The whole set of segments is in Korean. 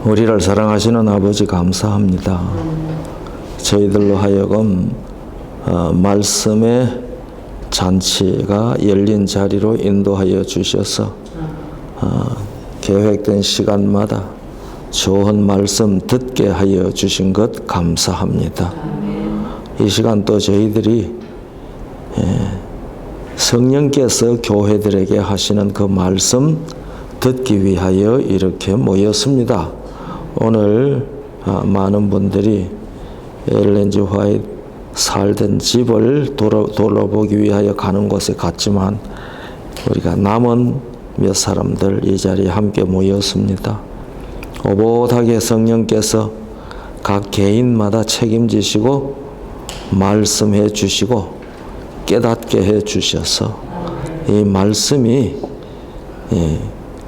우리를 사랑하시는 아버지 감사합니다. 저희들로 하여금 말씀의 잔치가 열린 자리로 인도하여 주셔서 계획된 시간마다 좋은 말씀 듣게 하여 주신 것 감사합니다. 이 시간 또 저희들이 성령께서 교회들에게 하시는 그 말씀 듣기 위하여 이렇게 모였습니다. 오늘 많은 분들이 엘렌 G. 화이트 살던 집을 돌아보기 위하여 가는 곳에 갔지만 우리가 남은 몇 사람들 이 자리에 함께 모였습니다. 오붓하게 성령께서 각 개인마다 책임지시고 말씀해 주시고 깨닫게 해 주셔서 이 말씀이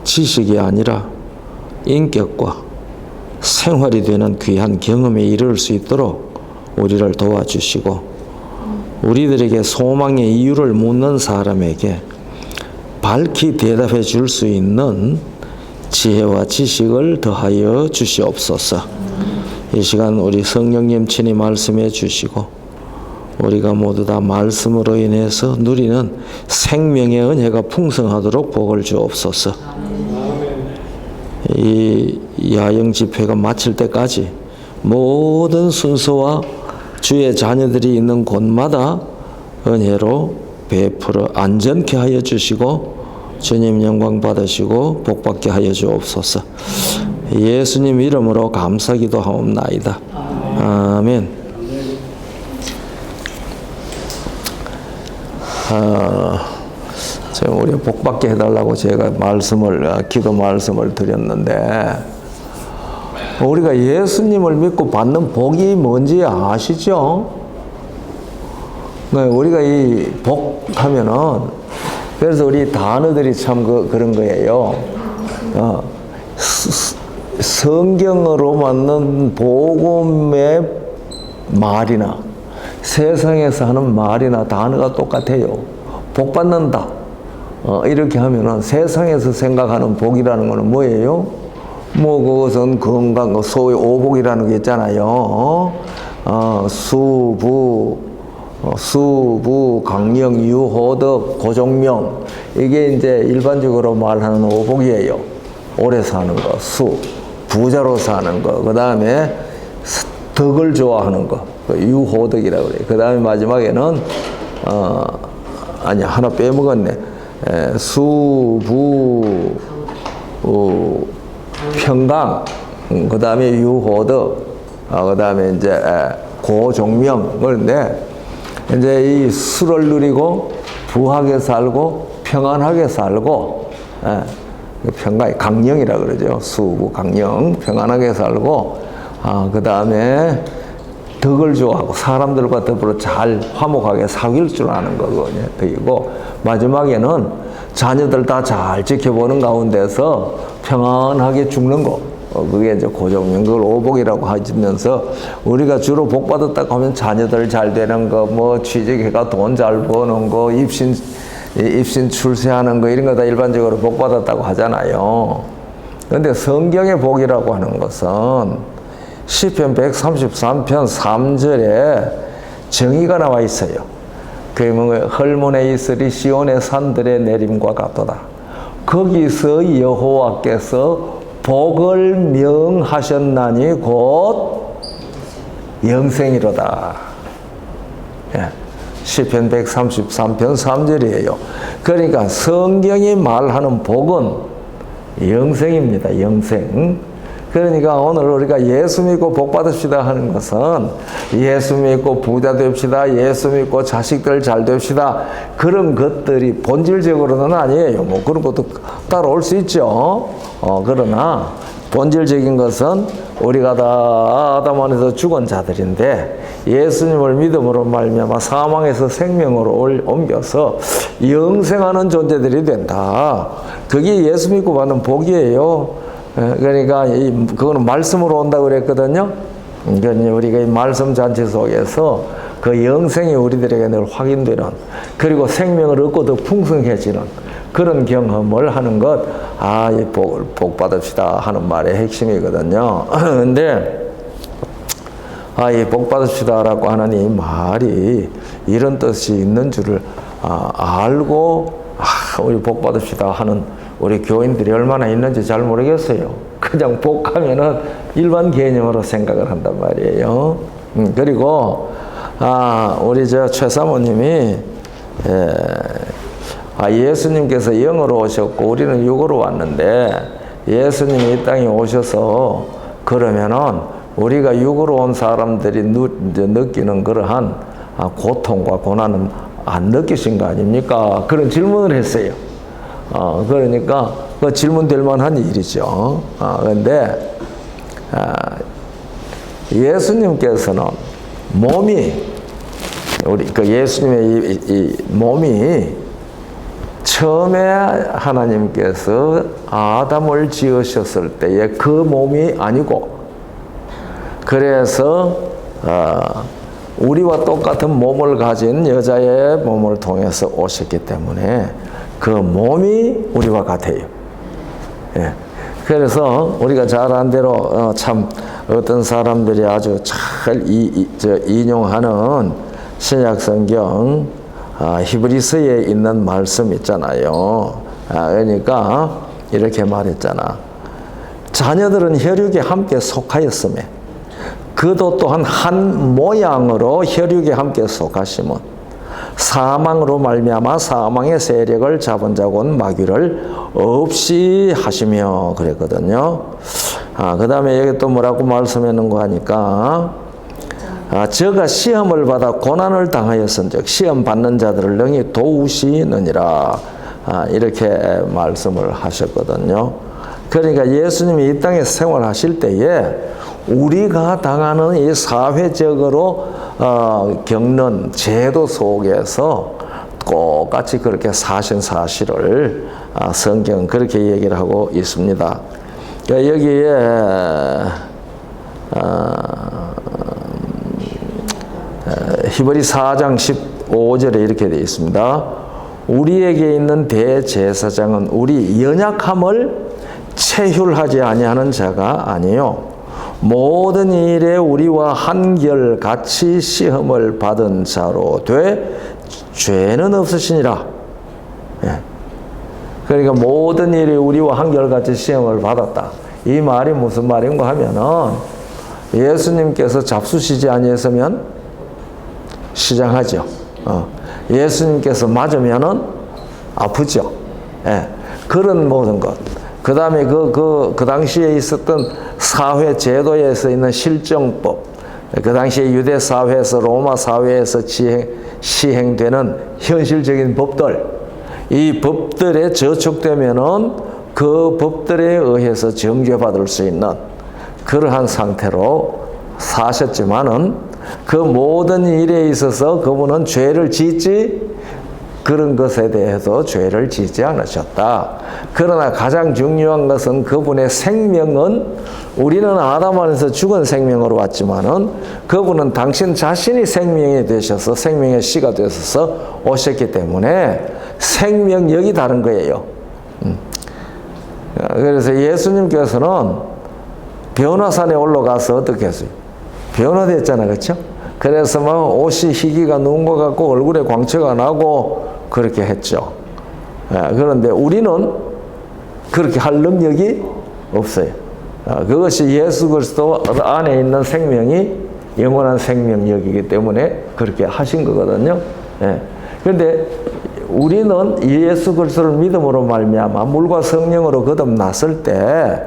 지식이 아니라 인격과 생활이 되는 귀한 경험에 이를 수 있도록 우리를 도와주시고 우리들에게 소망의 이유를 묻는 사람에게 밝히 대답해 줄 수 있는 지혜와 지식을 더하여 주시옵소서. 이 시간 우리 성령님 친히 말씀해 주시고 우리가 모두 다 말씀으로 인해서 누리는 생명의 은혜가 풍성하도록 복을 주옵소서. 이 야영 집회가 마칠 때까지 모든 순서와 주의 자녀들이 있는 곳마다 은혜로 베풀어 안전케 하여 주시고 주님 영광 받으시고 복받게 하여 주옵소서. 예수님 이름으로 감사 기도하옵나이다. 아멘. 지금 우리 복받게 해달라고 제가 기도 말씀을 드렸는데 우리가 예수님을 믿고 받는 복이 뭔지 아시죠? 우리가 이 복 하면은 그래서 우리 단어들이 참 그런 거예요. 성경으로 맞는 복음의 말이나 세상에서 하는 말이나 단어가 똑같아요. 복 받는다. 이렇게 하면은 세상에서 생각하는 복이라는 거는 뭐예요? 그것은 건강, 소위 오복이라는 게 있잖아요. 수부, 강령, 유호덕, 고종명. 이게 이제 일반적으로 말하는 오복이에요. 오래 사는 거, 부자로 사는 거. 그 다음에 덕을 좋아하는 거. 유호덕이라고 그래요. 그 다음에 마지막에는, 하나 빼먹었네. 평강, 그 다음에 유호덕, 그 다음에 이제 고종명. 그런데 이제 이 수를 누리고 부하게 살고 평안하게 살고 평강이 강령이라 그러죠. 수부 강령 평안하게 살고 그 다음에 덕을 좋아하고 사람들과 더불어 잘 화목하게 사귈 줄 아는 거거든요. 덕이고 마지막에는 자녀들 다 잘 지켜보는 가운데서 평안하게 죽는 거. 그게 이제 고종명, 그걸 오복이라고 하면서 우리가 주로 복 받았다고 하면 자녀들 잘 되는 거, 취직해가 돈 잘 버는 거, 입신 출세하는 거 이런 거 다 일반적으로 복 받았다고 하잖아요. 그런데 성경의 복이라고 하는 것은 시편 133편 3절에 정의가 나와 있어요. 그게 헐몬에 있으리 시온의 산들의 내림과 같도다. 거기서 여호와께서 복을 명하셨나니 곧 영생이로다. 시편 133편 3절이에요. 그러니까 성경이 말하는 복은 영생입니다. 영생. 그러니까 오늘 우리가 예수 믿고 복 받읍시다 하는 것은 예수 믿고 부자 됩시다. 예수 믿고 자식들 잘 됩시다. 그런 것들이 본질적으로는 아니에요. 그런 것도 따라올 수 있죠. 그러나 본질적인 것은 우리가 다 아담 안에서 죽은 자들인데 예수님을 믿음으로 말미암아 사망에서 생명으로 옮겨서 영생하는 존재들이 된다. 그게 예수 믿고 받는 복이에요. 그러니까 그거는 말씀으로 온다고 그랬거든요. 그러니까 우리가 이 말씀 잔치 속에서 그 영생이 우리들에게 늘 확인되는, 그리고 생명을 얻고 더 풍성해지는 그런 경험을 하는 것, 이 복 받읍시다 하는 말의 핵심이거든요. 근데, 이 복 받읍시다라고 하는 이 말이 이런 뜻이 있는 줄을 알고, 우리 복 받읍시다 하는 우리 교인들이 얼마나 있는지 잘 모르겠어요. 그냥 복하면은 일반 개념으로 생각을 한단 말이에요. 그리고, 우리 최 사모님이, 예수님께서 영으로 오셨고 우리는 육으로 왔는데 예수님이 이 땅에 오셔서 그러면은 우리가 육으로 온 사람들이 느끼는 그러한 고통과 고난은 안 느끼신 거 아닙니까? 그런 질문을 했어요. 그러니까 그 질문될 만한 일이죠. 그런데 예수님께서는 몸이 우리 예수님의 이 몸이 처음에 하나님께서 아담을 지으셨을 때의 그 몸이 아니고, 그래서 우리와 똑같은 몸을 가진 여자의 몸을 통해서 오셨기 때문에 그 몸이 우리와 같아요. 예. 그래서 우리가 잘 아는 대로 참 어떤 사람들이 아주 잘 인용하는 신약성경 히브리서에 있는 말씀 있잖아요. 그러니까 이렇게 말했잖아. 자녀들은 혈육에 함께 속하였으며 그도 또한 한 모양으로 혈육에 함께 속하심은 사망으로 말미암아 사망의 세력을 잡은 자곤 마귀를 없이 하시며 그랬거든요. 그 다음에 여기 또 뭐라고 말씀했는가 하니까 저가 시험을 받아 고난을 당하였은즉 시험 받는 자들을 능히 도우시느니라, 이렇게 말씀을 하셨거든요. 그러니까 예수님이 이 땅에 생활하실 때에 우리가 당하는 이 사회적으로 겪는 제도 속에서 똑같이 그렇게 사신 사실을 성경은 그렇게 얘기를 하고 있습니다. 그러니까 여기에 히브리 4장 15절에 이렇게 되어 있습니다. 우리에게 있는 대제사장은 우리 연약함을 체휼하지 아니하는 자가 아니요 모든 일에 우리와 한결같이 시험을 받은 자로 돼 죄는 없으시니라. 예. 그러니까 모든 일이 우리와 한결같이 시험을 받았다. 이 말이 무슨 말인가 하면은 예수님께서 잡수시지 아니했으면 시장하죠. 예수님께서 맞으면은 아프죠. 예. 그런 모든 것. 그 다음에 그 당시에 있었던 사회 제도에서 있는 실정법, 그 당시에 유대 사회에서 로마 사회에서 시행되는 현실적인 법들, 이 법들에 저촉되면은 그 법들에 의해서 정죄받을 수 있는 그러한 상태로 사셨지만은 그 모든 일에 있어서 그분은 죄를 짓지 그런 것에 대해서 죄를 짓지 않으셨다. 그러나 가장 중요한 것은 그분의 생명은 우리는 아담 안에서 죽은 생명으로 왔지만은 그분은 당신 자신이 생명이 되셔서 생명의 씨가 되셔서 오셨기 때문에 생명력이 다른 거예요. 그래서 예수님께서는 변화산에 올라가서 어떻게 했어요? 변화됐잖아요. 그렇죠? 그래서 막 옷이 희기가 누운 것 같고 얼굴에 광채가 나고 그렇게 했죠. 그런데 우리는 그렇게 할 능력이 없어요. 그것이 예수 그리스도 안에 있는 생명이 영원한 생명력이기 때문에 그렇게 하신 거거든요. 그런데 우리는 예수 그리스도를 믿음으로 말미암아 물과 성령으로 거듭났을 때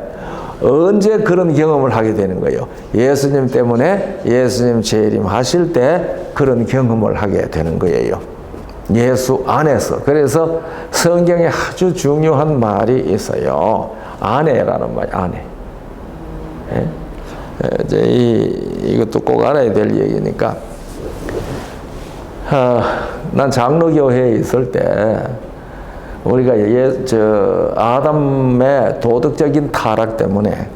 언제 그런 경험을 하게 되는 거예요? 예수님 때문에 예수님 재림 하실 때 그런 경험을 하게 되는 거예요. 예수 안에서. 그래서 성경에 아주 중요한 말이 있어요. 안에라는 말, 안에. 이제 이것도 꼭 알아야 될 얘기니까. 난 장로교회에 있을 때 우리가 아담의 도덕적인 타락 때문에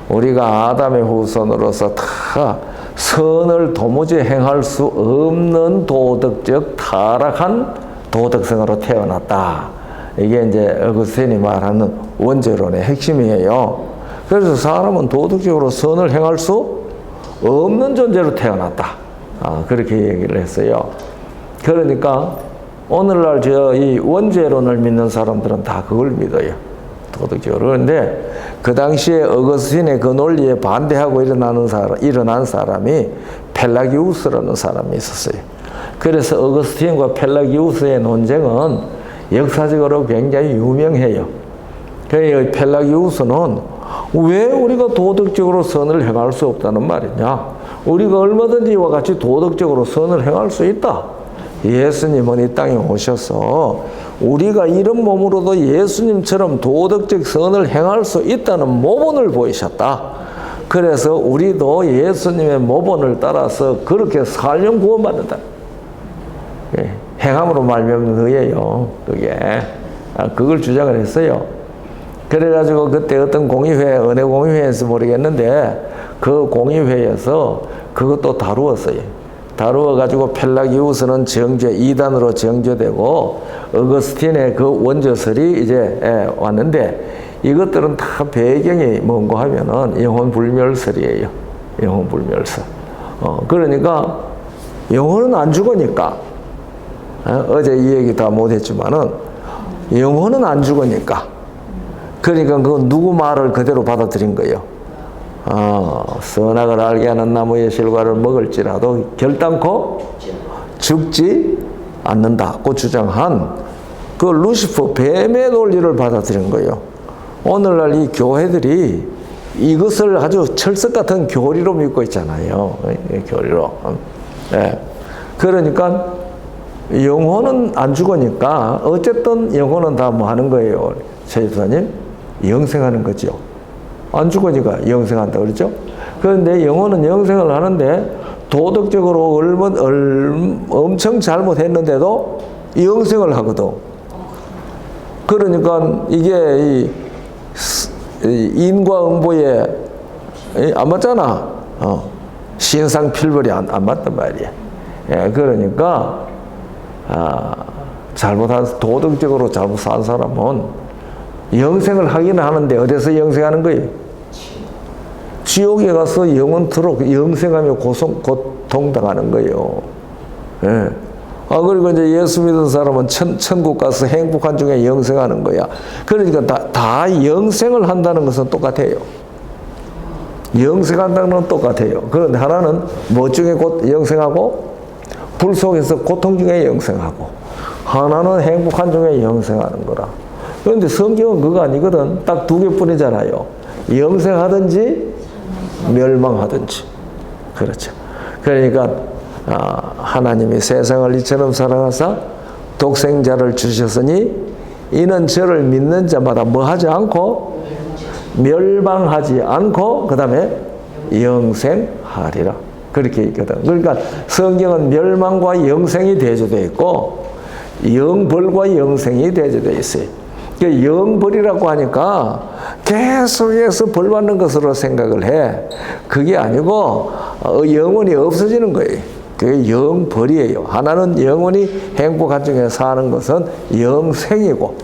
우리가 아담의 후손으로서 다 선을 도무지 행할 수 없는 도덕적 타락한 도덕성으로 태어났다. 이게 이제 어거스틴이 말하는 원죄론의 핵심이에요. 그래서 사람은 도덕적으로 선을 행할 수 없는 존재로 태어났다. 그렇게 얘기를 했어요. 그러니까 오늘날 이 원죄론을 믿는 사람들은 다 그걸 믿어요. 도덕적으로. 그런데 그 당시에 어거스틴의 그 논리에 반대하고 일어난 사람이 펠라기우스라는 사람이 있었어요. 그래서 어거스틴과 펠라기우스의 논쟁은 역사적으로 굉장히 유명해요. 그러니까 펠라기우스는 왜 우리가 도덕적으로 선을 행할 수 없다는 말이냐? 우리가 얼마든지 이와 같이 도덕적으로 선을 행할 수 있다. 예수님은 이 땅에 오셔서 우리가 이런 몸으로도 예수님처럼 도덕적 선을 행할 수 있다는 모본을 보이셨다. 그래서 우리도 예수님의 모본을 따라서 그렇게 살면 구원받는다. 행함으로 말미암는 의예요. 그게 그걸 주장을 했어요. 그래가지고 그때 어떤 공의회, 은혜 공의회에서 모르겠는데 그 공의회에서 그것도 다루었어요. 다루어가지고 펠라기우스는 정죄 2단으로 정죄되고 어거스틴의 그 원죄설이 이제 왔는데 이것들은 다 배경이 뭔고 하면은 영혼불멸설이에요. 영혼불멸설. 그러니까 영혼은 안 죽으니까 어제 이 얘기 다 못했지만은 영혼은 안 죽으니까 그러니까 그건 누구 말을 그대로 받아들인 거예요. 선악을 알게 하는 나무의 실과를 먹을지라도 결단코 죽지 않는다고 주장한 그 루시퍼 뱀의 논리를 받아들인 거예요. 오늘날 이 교회들이 이것을 아주 철석 같은 교리로 믿고 있잖아요. 교리로. 네. 그러니까 영혼은 안 죽으니까 어쨌든 영혼은 다 뭐 하는 거예요. 최 집사님? 영생하는 거죠. 안 죽으니까 영생한다 그랬죠? 그런데 영혼은 영생을 하는데 도덕적으로 엄청 잘못했는데도 영생을 하거든. 그러니까 이게 인과 응보에 안 맞잖아. 신상필벌이 안 맞단 말이야. 예, 그러니까 도덕적으로 잘못 산 사람은 영생을 하기는 하는데 어디서 영생하는 거예요? 지옥에 가서 영원토록 영생하며 고통당하는 거예요. 예. 그리고 이제 예수 믿은 사람은 천국 가서 행복한 중에 영생하는 거야. 그러니까 다 영생을 한다는 것은 똑같아요. 영생한다는 건 똑같아요. 그런데 하나는 뭐 중에 영생하고 불 속에서 고통 중에 영생하고 하나는 행복한 중에 영생하는 거라. 그런데 성경은 그거 아니거든. 딱 두 개뿐이잖아요. 영생하든지 멸망하든지. 그렇죠. 그러니까 하나님이 세상을 이처럼 사랑하사 독생자를 주셨으니 이는 저를 믿는 자마다 뭐 하지 않고 멸망하지 않고 그 다음에 영생하리라. 그렇게 있거든. 그러니까 성경은 멸망과 영생이 대조되어 있고 영벌과 영생이 대조되어 있어요. 그러니까 영벌이라고 하니까 계속해서 벌 받는 것으로 생각을 해. 그게 아니고 영원히 없어지는 거예요. 그게 영벌이에요. 하나는 영원히 행복한 중에 사는 것은 영생이고.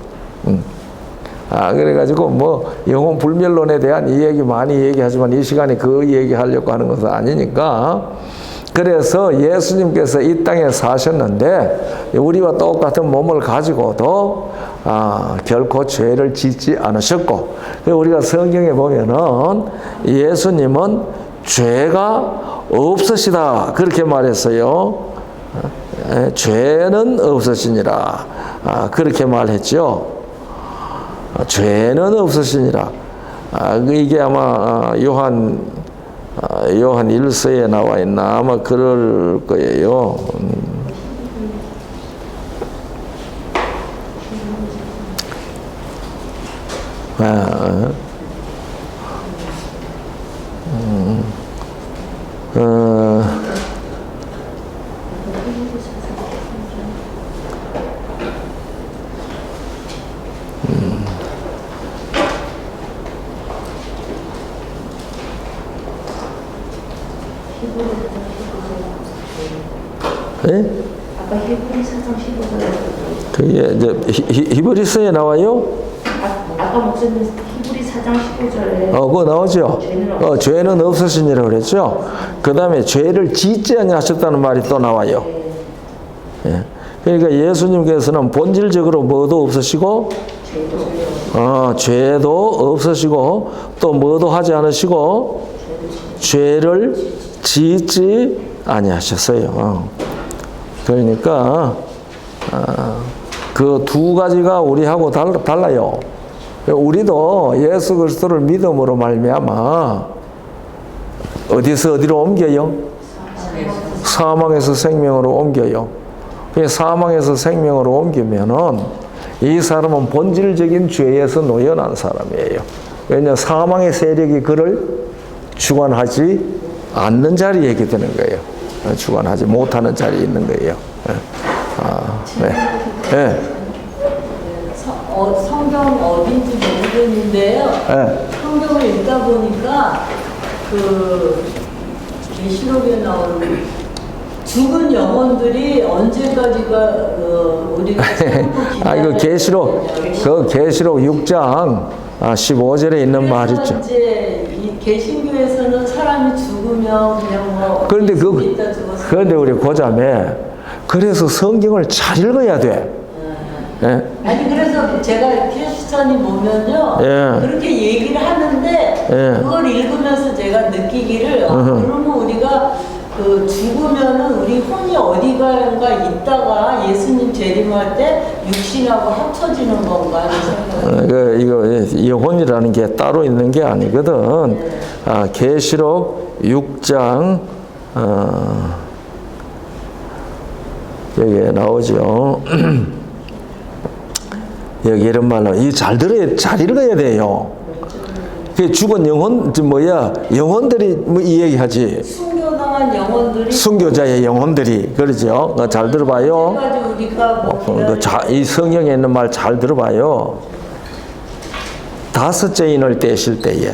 그래가지고 뭐 영혼 불멸론에 대한 이 얘기 많이 얘기하지만 이 시간에 그 얘기하려고 하는 것은 아니니까. 그래서 예수님께서 이 땅에 사셨는데 우리와 똑같은 몸을 가지고도 결코 죄를 짓지 않으셨고, 우리가 성경에 보면은 예수님은 죄가 없으시다 그렇게 말했어요. 죄는 없으시니라 그렇게 말했죠. 죄는 없으시니라. 이게 아마 요한 1서에 나와 있나 아마 그럴 거예요. 네? 아까 히브리 4장 15절 그게 이제 히브리서에 나와요. 아까 목사님 히브리 4장 15절에 그거 나오죠. 죄는 없으시니라 그랬죠. 그 다음에 죄를 짓지 아니하셨다는 말이 또 나와요. 예. 그러니까 예수님께서는 본질적으로 뭐도 없으시고, 죄도 없으시고, 또 뭐도 하지 않으시고, 죄를 짓지 아니하셨어요. 그러니까 그 두 가지가 우리하고 달라요. 우리도 예수 그리스도를 믿음으로 말미암아 어디서 어디로 옮겨요? 사망에서 생명으로 옮겨요. 사망에서 생명으로 옮기면은 이 사람은 본질적인 죄에서 노연한 사람이에요. 왜냐 사망의 세력이 그를 주관하지 않는 자리에 있게 되는 거예요. 주관하지 못하는 자리에 있는 거예요. 네. 네. 성경 어딘지 모르겠는데요. 네. 성경을 읽다 보니까 그 계시록에 나오는 죽은 영혼들이 언제까지가 우리가 이거 계시록 6장 15절에 있는 말이죠. 이제 이 개신교에서는 사람이 죽으면 그냥 뭐 그런데 우리 고자매 그래서 성경을 잘 읽어야 돼. 예? 아니 그래서 제가 크리스천이 보면요 그렇게 얘기를 하는데 그걸 읽으면서 제가 느끼기를 그러면 우리가 그 죽으면은 우리 혼이 어디가가 있다가 예수님 재림할 때 육신하고 합쳐지는 건가 하는 생각이 이거 영혼이라는 게 따로 있는 게 아니거든. 계시록 6장 여기에 나오죠. 여기 이런 말로 잘 읽어야 돼요. 그 죽은 영혼 영혼들이 뭐 이 얘기하지. 순교당한 영혼들이 순교자의 영혼들이 그러죠. 잘 들어봐요. 이 성경에 있는 말 잘 들어봐요. 다섯째 인을 떼실 때에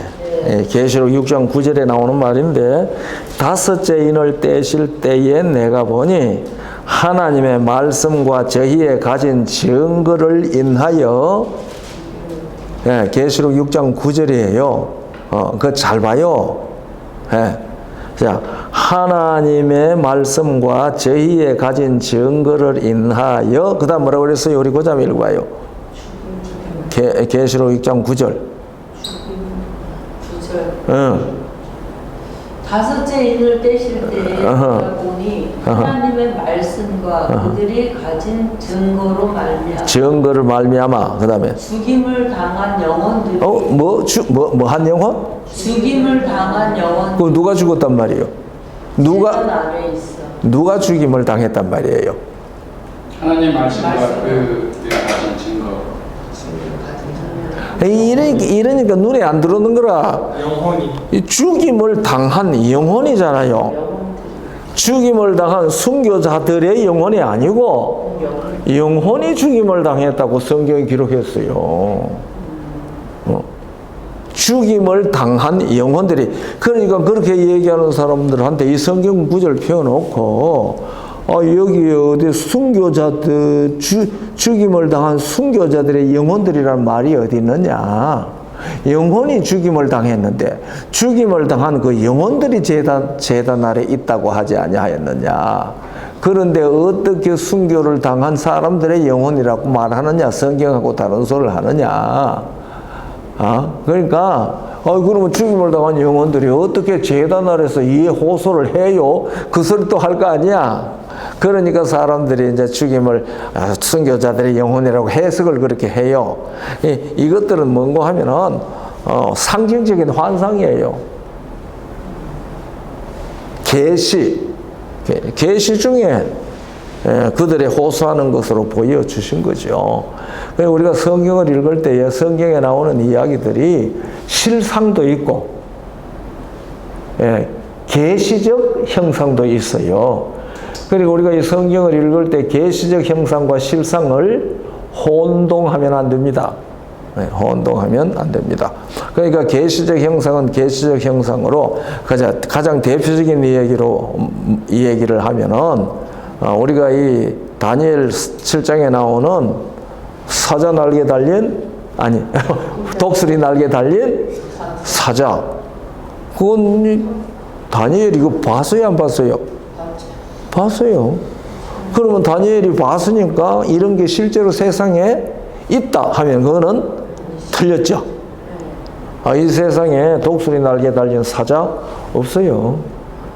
계시록 6장 9절에 나오는 말인데 다섯째 인을 떼실 때에 내가 보니 하나님의 말씀과 저희의 가진 증거를 인하여 계시록 6장 9절이에요. 그거 잘 봐요. 자, 하나님의 말씀과 저희의 가진 증거를 인하여 그 다음 뭐라고 그랬어요? 우리 고자매 읽어봐요. 계시록 6장 9절. 9절. 다섯째 인을 떼실 때 보니 하나님의 말씀과 그들이 가진 증거를 말미암아 그 다음에 죽임을 당한 영혼들이 한 영혼? 죽임을 당한 영혼. 그럼 누가 죽었단 말이에요? 누가 죽임을 당했단 말이에요? 하나님 말씀과 그들이 가진 증거. 이러니까 눈에 안 들어오는 거라. 영혼이. 죽임을 당한 영혼이잖아요. 죽임을 당한 순교자들의 영혼이 아니고 영혼이 죽임을 당했다고 성경이 기록했어요. 죽임을 당한 영혼들이. 그러니까 그렇게 얘기하는 사람들한테 이 성경 구절 펴놓고 여기 어디 순교자들 죽임을 당한 순교자들의 영혼들이란 말이 어디 있느냐? 영혼이 죽임을 당했는데 죽임을 당한 그 영혼들이 제단 아래 있다고 하지 아니하였느냐? 그런데 어떻게 순교를 당한 사람들의 영혼이라고 말하느냐? 성경하고 다른 소리를 하느냐? 그러니까 그러면 죽임을 당한 영혼들이 어떻게 제단 아래서 이에 호소를 해요? 그 소리 또 할 거 아니야? 그러니까 사람들이 이제 죽임을 순교자들의 영혼이라고 해석을 그렇게 해요. 이것들은 뭔고 하면은 상징적인 환상이에요. 계시 중에 그들의 호소하는 것으로 보여주신 거죠. 우리가 성경을 읽을 때에 성경에 나오는 이야기들이 실상도 있고 계시적 형상도 있어요. 그리고 우리가 이 성경을 읽을 때 계시적 형상과 실상을 혼동하면 안 됩니다. 혼동하면 안 됩니다. 그러니까 계시적 형상은 계시적 형상으로 가장 대표적인 이 얘기를 하면은 우리가 이 다니엘 7장에 나오는 사자 날개 달린, 아니, 독수리 날개 달린 사자. 그건 다니엘이 이거 봤어요, 안 봤어요? 봤어요. 그러면 다니엘이 봤으니까 이런 게 실제로 세상에 있다 하면 그거는 틀렸죠. 이 세상에 독수리 날개 달린 사자 없어요.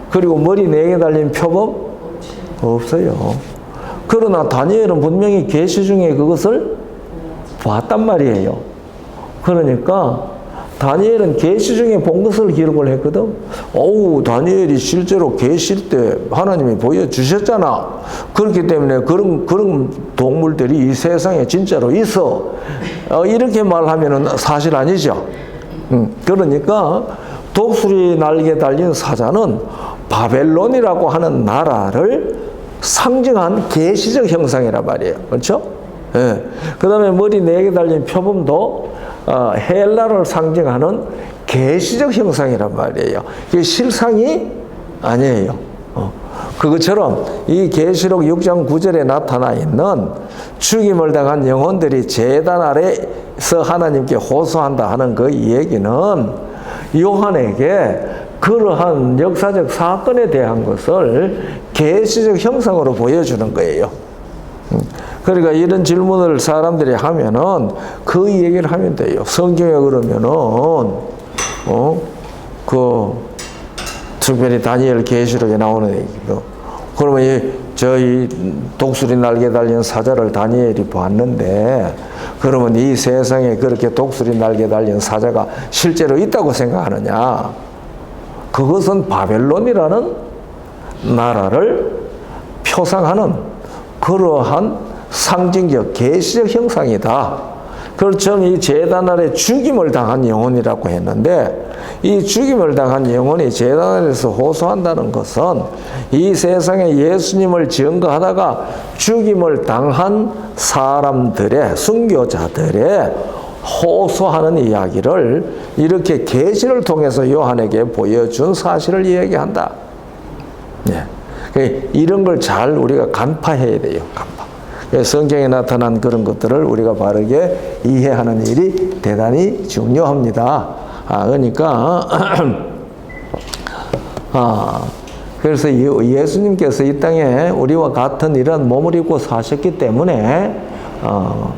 그리고 머리 4개 달린 표범 없어요. 그러나 다니엘은 분명히 계시 중에 그것을 봤단 말이에요. 그러니까 다니엘은 계시 중에 본 것을 기록을 했거든. 어우, 다니엘이 실제로 계실 때 하나님이 보여주셨잖아. 그렇기 때문에 그런 동물들이 이 세상에 진짜로 있어. 이렇게 말하면 사실 아니죠. 그러니까 독수리 날개 달린 사자는 바벨론이라고 하는 나라를 상징한 계시적 형상이란 말이에요. 그렇죠? 예. 그 다음에 머리 4개 달린 표범도 헬라를 상징하는 계시적 형상이란 말이에요. 이게 실상이 아니에요. 그것처럼 이 계시록 6장 9절에 나타나 있는 죽임을 당한 영혼들이 제단 아래서 하나님께 호소한다 하는 그 얘기는 요한에게 그러한 역사적 사건에 대한 것을 계시적 형상으로 보여주는 거예요. 그러니까 이런 질문을 사람들이 하면은 그 얘기를 하면 돼요. 성경에 그러면은 특별히 다니엘 계시록에 나오는 얘기도. 그러면 저희 독수리 날개 달린 사자를 다니엘이 봤는데, 그러면 이 세상에 그렇게 독수리 날개 달린 사자가 실제로 있다고 생각하느냐? 그것은 바벨론이라는 나라를 표상하는 그러한 상징적 계시적 형상이다. 그렇죠. 이 제단 아래 죽임을 당한 영혼이라고 했는데, 이 죽임을 당한 영혼이 제단 아래에서 호소한다는 것은 이 세상에 예수님을 증거하다가 죽임을 당한 사람들의, sun교자들의 호소하는 이야기를 이렇게 계시를 통해서 요한에게 보여준 사실을 이야기한다. 네. 이런 걸 잘 우리가 간파해야 돼요. 간파. 성경에 나타난 그런 것들을 우리가 바르게 이해하는 일이 대단히 중요합니다. 그러니까 그래서 예수님께서 이 땅에 우리와 같은 이런 몸을 입고 사셨기 때문에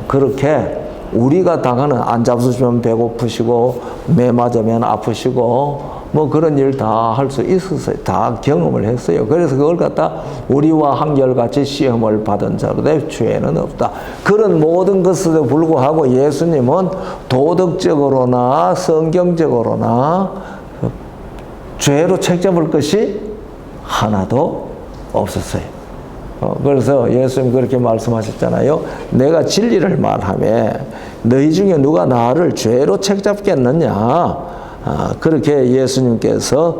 그렇게 우리가 당하는 안 잡수시면 배고프시고 매 맞으면 아프시고 뭐 그런 일 다 할 수 있었어요. 다 경험을 했어요. 그래서 그걸 갖다 우리와 한결같이 시험을 받은 자로 내 죄는 없다. 그런 모든 것에도 불구하고 예수님은 도덕적으로나 성경적으로나 죄로 책잡을 것이 하나도 없었어요. 그래서 예수님 그렇게 말씀하셨잖아요. 내가 진리를 말하며 너희 중에 누가 나를 죄로 책잡겠느냐. 그렇게 예수님께서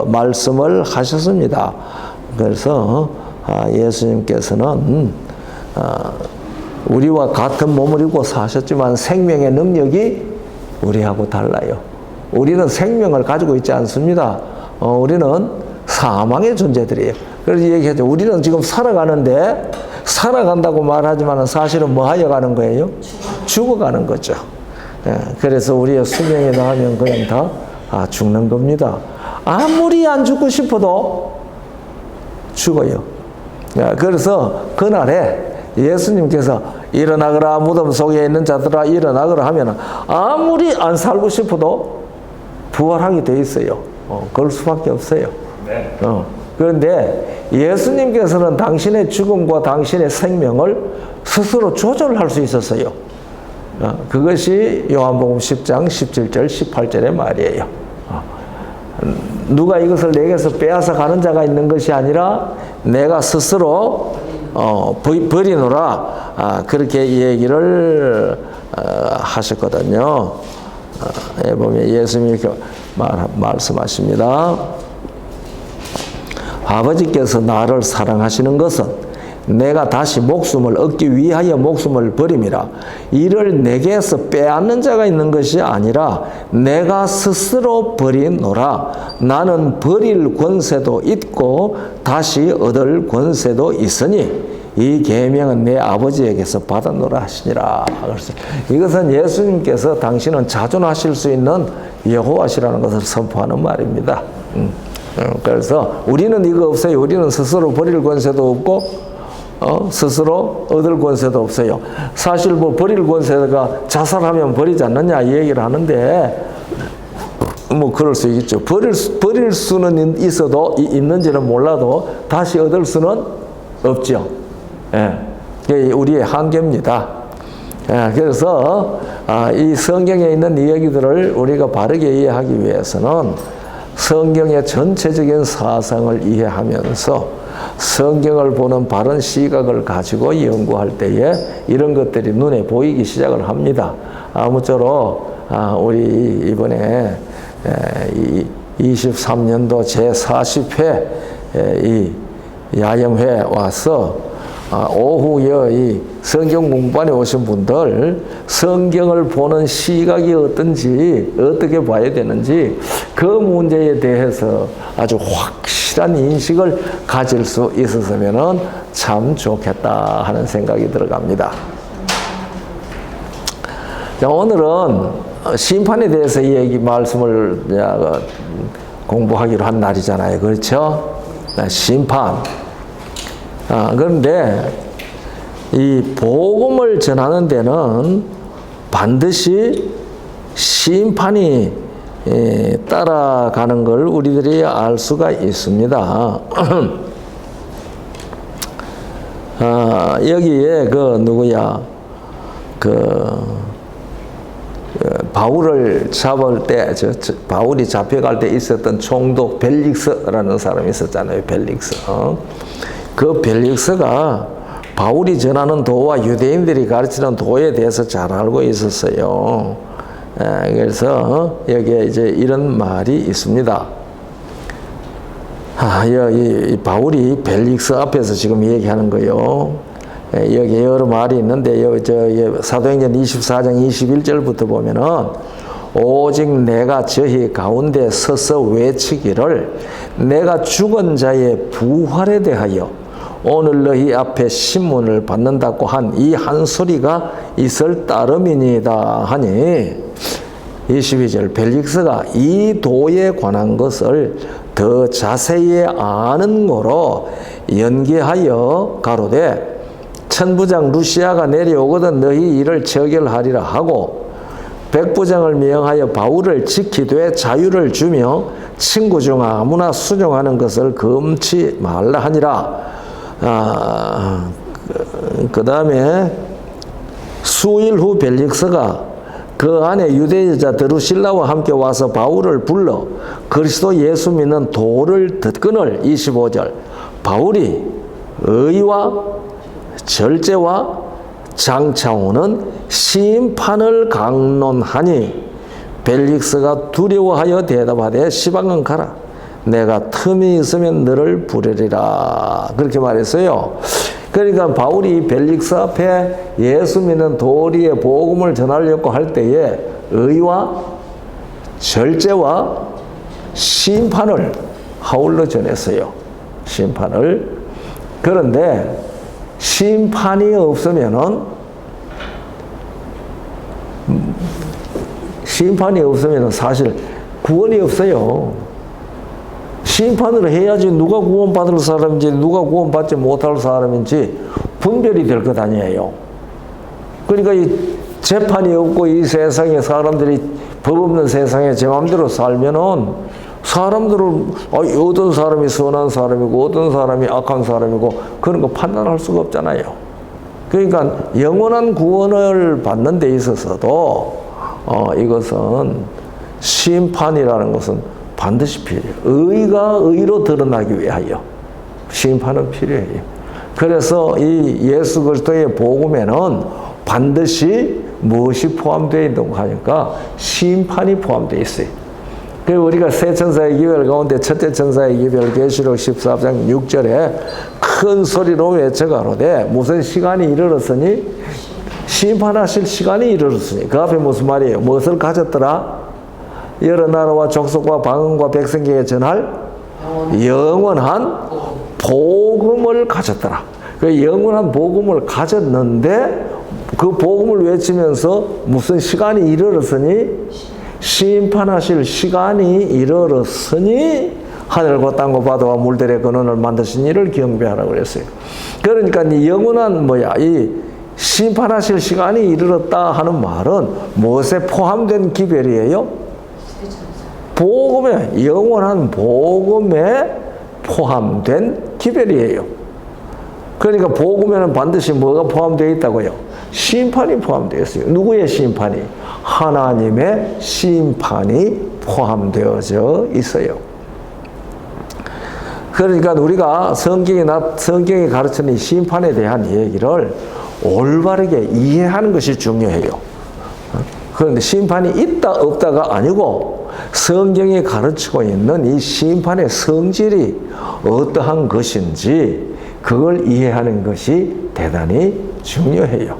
말씀을 하셨습니다. 그래서 예수님께서는 우리와 같은 몸을 입고 사셨지만 생명의 능력이 우리하고 달라요. 우리는 생명을 가지고 있지 않습니다. 우리는 사망의 존재들이에요. 그래서 얘기하죠. 우리는 지금 살아가는데 살아간다고 말하지만 사실은 뭐 하여 가는 거예요? 죽어가는 거죠. 그래서 우리의 수명이 나하면 그냥 다 죽는 겁니다. 아무리 안 죽고 싶어도 죽어요. 그래서 그날에 예수님께서 일어나거라 무덤 속에 있는 자들아 일어나거라 하면 아무리 안 살고 싶어도 부활하게 돼 있어요. 그럴 수밖에 없어요. 네. 그런데 예수님께서는 당신의 죽음과 당신의 생명을 스스로 조절할 수 있었어요. 그것이 요한복음 10장 17절 18절의 말이에요. 누가 이것을 내게서 빼앗아 가는 자가 있는 것이 아니라 내가 스스로 버리노라. 그렇게 얘기를 하셨거든요. 보면 예수님이 이렇게 말씀하십니다. 아버지께서 나를 사랑하시는 것은 내가 다시 목숨을 얻기 위하여 목숨을 버림이라. 이를 내게서 빼앗는 자가 있는 것이 아니라 내가 스스로 버리노라. 나는 버릴 권세도 있고 다시 얻을 권세도 있으니 이 계명은 내 아버지에게서 받았노라 하시니라. 그래서 이것은 예수님께서 당신은 자존하실 수 있는 여호와시라는 것을 선포하는 말입니다. 그래서 우리는 이거 없어요. 우리는 스스로 버릴 권세도 없고 스스로 얻을 권세도 없어요. 사실 뭐 버릴 권세가 자살하면 버리지 않느냐 이 얘기를 하는데 뭐 그럴 수 있겠죠. 버릴 수는 있어도 있는지는 몰라도 다시 얻을 수는 없죠. 예, 그게 우리의 한계입니다. 예, 그래서 이 성경에 있는 이야기들을 우리가 바르게 이해하기 위해서는 성경의 전체적인 사상을 이해하면서 성경을 보는 바른 시각을 가지고 연구할 때에 이런 것들이 눈에 보이기 시작을 합니다. 아무쪼록 우리 이번에 23년도 제40회 이 야영회 와서 오후에 이 성경 공부반에 오신 분들 성경을 보는 시각이 어떤지 어떻게 봐야 되는지 그 문제에 대해서 아주 확실한 인식을 가질 수 있었으면 참 좋겠다 하는 생각이 들어갑니다. 자, 오늘은 심판에 대해서 이 말씀을 공부하기로 한 날이잖아요. 그렇죠? 심판. 그런데 이 복음을 전하는 데는 반드시 심판이 따라가는 걸 우리들이 알 수가 있습니다. 여기에 바울을 잡을 때, 바울이 잡혀갈 때 있었던 총독 벨릭스라는 사람이 있었잖아요. 벨릭스. 그 벨릭스가 바울이 전하는 도와 유대인들이 가르치는 도에 대해서 잘 알고 있었어요. 그래서 여기에 이제 이런 말이 있습니다. 이 바울이 벨릭스 앞에서 지금 얘기하는 거요. 여기 여러 말이 있는데 사도행전 24장 21절부터 보면은 오직 내가 저희 가운데 서서 외치기를 내가 죽은 자의 부활에 대하여 오늘 너희 앞에 신문을 받는다고 한 이 한 소리가 있을 따름이니이다 하니 22절 벨릭스가 이 도에 관한 것을 더 자세히 아는 거로 연기하여 가로되 천부장 루시아가 내려오거든 너희 일을 처결하리라 하고 백부장을 명하여 바울을 지키되 자유를 주며 친구 중 아무나 수종하는 것을 금치 말라 하니라. 그 다음에 수일 후 벨릭스가 그 안에 유대 여자 드루실라와 함께 와서 바울을 불러 그리스도 예수 믿는 도를 듣거늘 25절 바울이 의와 절제와 장차오는 심판을 강론하니 벨릭스가 두려워하여 대답하되 시방은 가라 내가 틈이 있으면 너를 부르리라 그렇게 말했어요. 그러니까 바울이 벨릭스 앞에 예수 믿는 도리의 복음을 전하려고 할 때에 의와 절제와 심판을 아울러 전했어요. 심판을. 그런데 심판이 없으면은 사실 구원이 없어요. 심판을 해야지 누가 구원받을 사람인지 누가 구원받지 못할 사람인지 분별이 될 것 아니에요. 그러니까 이 재판이 없고 이 세상에 사람들이 법 없는 세상에 제 마음대로 살면은 사람들은 어떤 사람이 선한 사람이고 어떤 사람이 악한 사람이고 그런 거 판단할 수가 없잖아요. 그러니까 영원한 구원을 받는 데 있어서도 이것은 심판이라는 것은 반드시 필요해요. 의가 의로 드러나기 위하여 심판은 필요해요. 그래서 이 예수 그리스도의 복음에는 반드시 무엇이 포함되어 있다고 하니까 심판이 포함되어 있어요. 그리고 우리가 세 천사의 기별 가운데 첫째 천사의 기별 계시록 14장 6절에 큰 소리로 외쳐가로되 무슨 시간이 이르렀으니 심판하실 시간이 이르렀으니 그 앞에 무슨 말이에요? 무엇을 가졌더라? 여러 나라와 족속과 방언과 백성에게 전할 영원한 복음을 가졌더라. 그 영원한 복음을 가졌는데 그 복음을 외치면서 무슨 시간이 이르렀으니 심판하실 시간이 이르렀으니 하늘과 땅과 바다와 물들의 근원을 만드신 이를 경배하라고 그랬어요. 그러니까 이 영원한 이 심판하실 시간이 이르렀다 하는 말은 무엇에 포함된 기별이에요? 복음에, 영원한 복음에 포함된 기별이에요. 그러니까 복음에는 반드시 뭐가 포함되어 있다고요? 심판이 포함되어 있어요. 누구의 심판이? 하나님의 심판이 포함되어져 있어요. 그러니까 우리가 성경이 가르치는 이 심판에 대한 얘기를 올바르게 이해하는 것이 중요해요. 그런데 심판이 있다 없다가 아니고 성경이 가르치고 있는 이 심판의 성질이 어떠한 것인지 그걸 이해하는 것이 대단히 중요해요.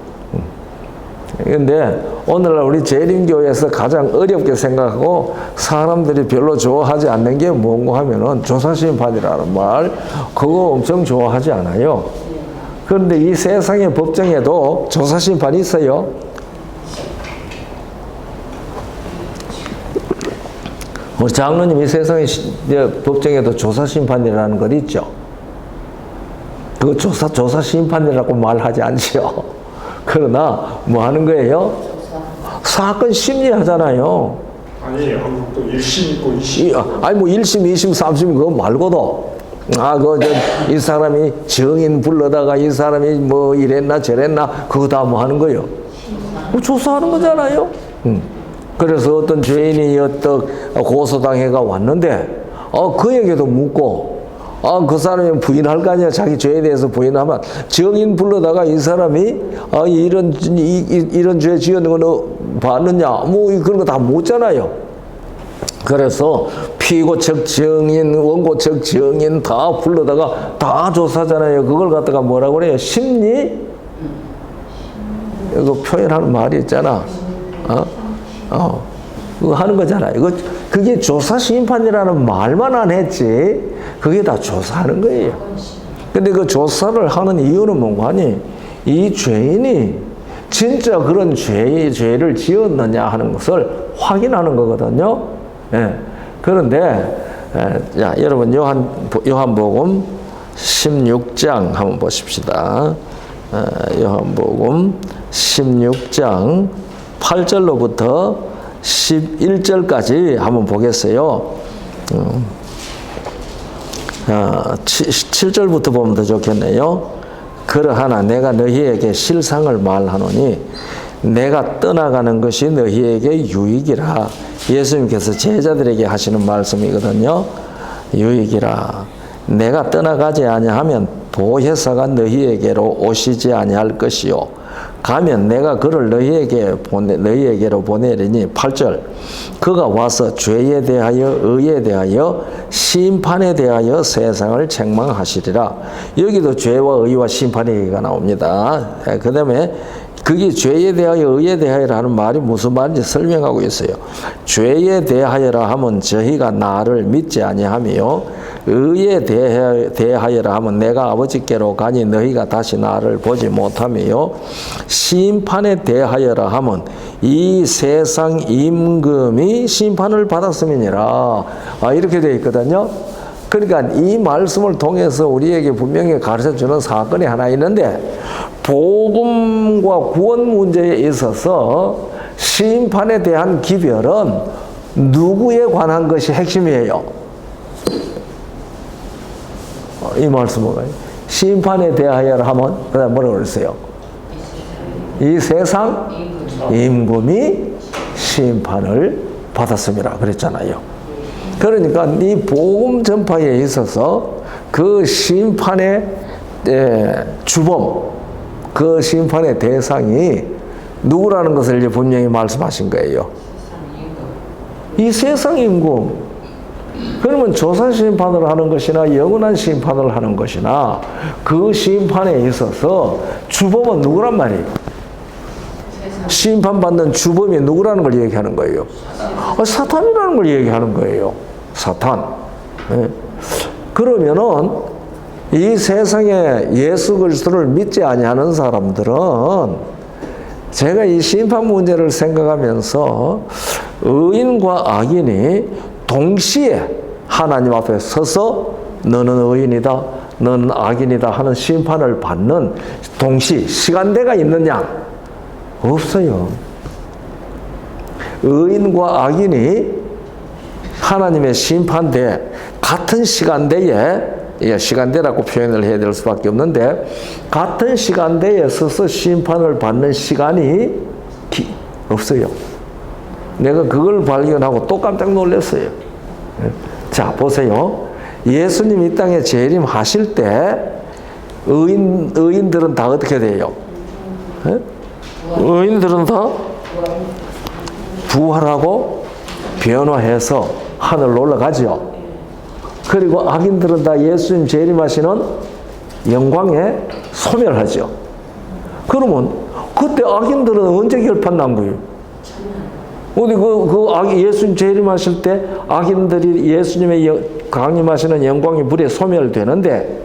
그런데 오늘날 우리 재림교회에서 가장 어렵게 생각하고 사람들이 별로 좋아하지 않는 게 뭔가 하면은 조사심판이라는 말, 그거 엄청 좋아하지 않아요. 그런데 이 세상의 법정에도 조사심판이 있어요. 우리 장로님 이 세상의 법정에도 조사심판이라는 것 있죠. 그 조사심판이라고 말하지 않지요. 그러나 뭐 하는 거예요? 사건 심리하잖아요. 아니, 한국도 1심 있고 2심. 아니 뭐 1심, 2심, 3심 그거 말고도 이 사람이 증인 불러다가 이 사람이 뭐 이랬나 저랬나 그거 다 뭐 하는 거예요? 조사하는 거잖아요. 그래서 어떤 죄인이 고소당해가 왔는데 그에게도 묻고 그 사람이 부인할 거 아니야. 자기 죄에 대해서 부인하면 증인 불러다가 이 사람이 이런 죄 지었는 거는 봤느냐 뭐 그런 거 다 묻잖아요. 그래서 피고 측 증인, 원고 측 증인 다 불러다가 다 조사잖아요. 그걸 갖다가 뭐라고 그래요? 심리? 이거 표현하는 말이 있잖아. 그거 하는 거잖아요. 그게 조사 심판이라는 말만 안 했지, 그게 다 조사하는 거예요. 근데 그 조사를 하는 이유는 뭔가 하니, 이 죄인이 진짜 그런 죄를 지었느냐 하는 것을 확인하는 거거든요. 예. 그런데, 자, 여러분, 요한복음 16장 한번 보십시다. 요한복음 16장 8절로부터 11절까지 한번 보겠어요. 7절부터 보면 더 좋겠네요. 그러하나 내가 너희에게 실상을 말하노니 내가 떠나가는 것이 너희에게 유익이라. 예수님께서 제자들에게 하시는 말씀이거든요. 유익이라. 내가 떠나가지 아니하면 보혜사가 너희에게로 오시지 아니할 것이요. 가면 내가 그를 너희에게로 보내리니 8절. 그가 와서 죄에 대하여 의에 대하여 심판에 대하여 세상을 책망하시리라. 여기도 죄와 의와 심판 얘기가 나옵니다. 그 다음에 그게 죄에 대하여 의에 대하여라는 말이 무슨 말인지 설명하고 있어요. 죄에 대하여라 하면 저희가 나를 믿지 아니하며, 의에 대하여라 하면 내가 아버지께로 가니 너희가 다시 나를 보지 못하며, 심판에 대하여라 하면 이 세상 임금이 심판을 받았음이니라. 이렇게 되어 있거든요. 그러니까 이 말씀을 통해서 우리에게 분명히 가르쳐주는 사건이 하나 있는데, 복음과 구원 문제에 있어서 심판에 대한 기별은 누구에 관한 것이 핵심이에요? 이 말씀은 심판에 대하여라 하면 뭐라고 그랬어요? 이 세상 임금이 심판을 받았습니다 그랬잖아요. 그러니까 이 복음 전파에 있어서 그 심판의 주범, 그 심판의 대상이 누구라는 것을 이제 분명히 말씀하신 거예요. 이 세상 임금. 그러면 조사 심판을 하는 것이나 영원한 심판을 하는 것이나 그 심판에 있어서 주범은 누구란 말이에요? 심판받는 주범이 누구라는 걸 얘기하는 거예요? 사탄이라는 걸 얘기하는 거예요. 사탄. 네. 그러면은 이 세상에 예수 그리스도를 믿지 아니하는 사람들은 제가 이 심판 문제를 생각하면서 의인과 악인이 동시에 하나님 앞에 서서 너는 의인이다, 너는 악인이다 하는 심판을 받는 동시 시간대가 있느냐? 없어요. 의인과 악인이 하나님의 심판대 같은 시간대에, 시간대라고 표현을 해야 될 수밖에 없는데, 같은 시간대에 서서 심판을 받는 시간이 없어요. 내가 그걸 발견하고 또 깜짝 놀랐어요. 자, 보세요. 예수님 이 땅에 재림하실 때 의인들은 다 어떻게 돼요? 의인들은 다 부활하고 변화해서 하늘로 올라가죠. 그리고 악인들은 다 예수님 재림하시는 영광에 소멸하죠. 그러면 그때 악인들은 언제 결판 난 거예요? 어디 예수님 재림하실 때 악인들이 예수님의 강림하시는 영광의 불에 소멸되는데,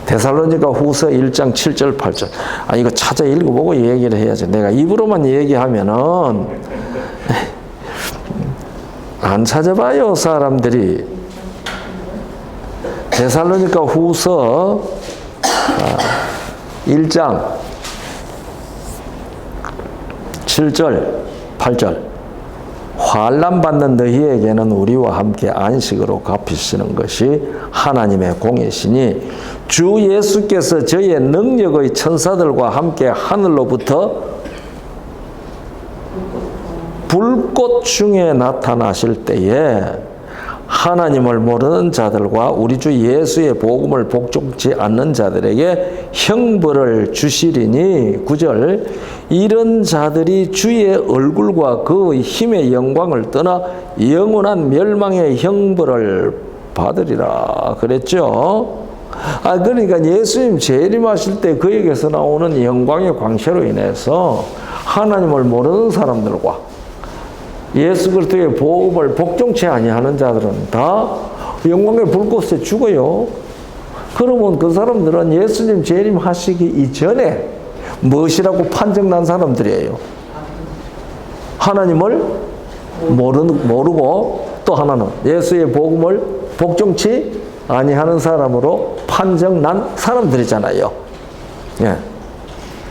데살로니가 후서 1장 7절 8절. 이거 찾아 읽어보고 얘기를 해야죠. 내가 입으로만 얘기하면은 안 찾아봐요, 사람들이. 데살로니가 후서 1장 7절 8절. 환난 받는 너희에게는 우리와 함께 안식으로 갚으시는 것이 하나님의 공이시니 주 예수께서 저의 능력의 천사들과 함께 하늘로부터 불꽃 중에 나타나실 때에 하나님을 모르는 자들과 우리 주 예수의 복음을 복종치 않는 자들에게 형벌을 주시리니 9절. 이런 자들이 주의 얼굴과 그 힘의 영광을 떠나 영원한 멸망의 형벌을 받으리라 그랬죠. 그러니까 예수님 재림하실 때 그에게서 나오는 영광의 광채로 인해서 하나님을 모르는 사람들과 예수 그리스도의 복음을 복종치 아니하는 자들은 다 영광의 불꽃에 죽어요. 그러면 그 사람들은 예수님 재림하시기 이전에 무엇이라고 판정난 사람들이에요? 하나님을 모르고 또 하나는 예수의 복음을 복종치 아니하는 사람으로 판정난 사람들이잖아요. 예.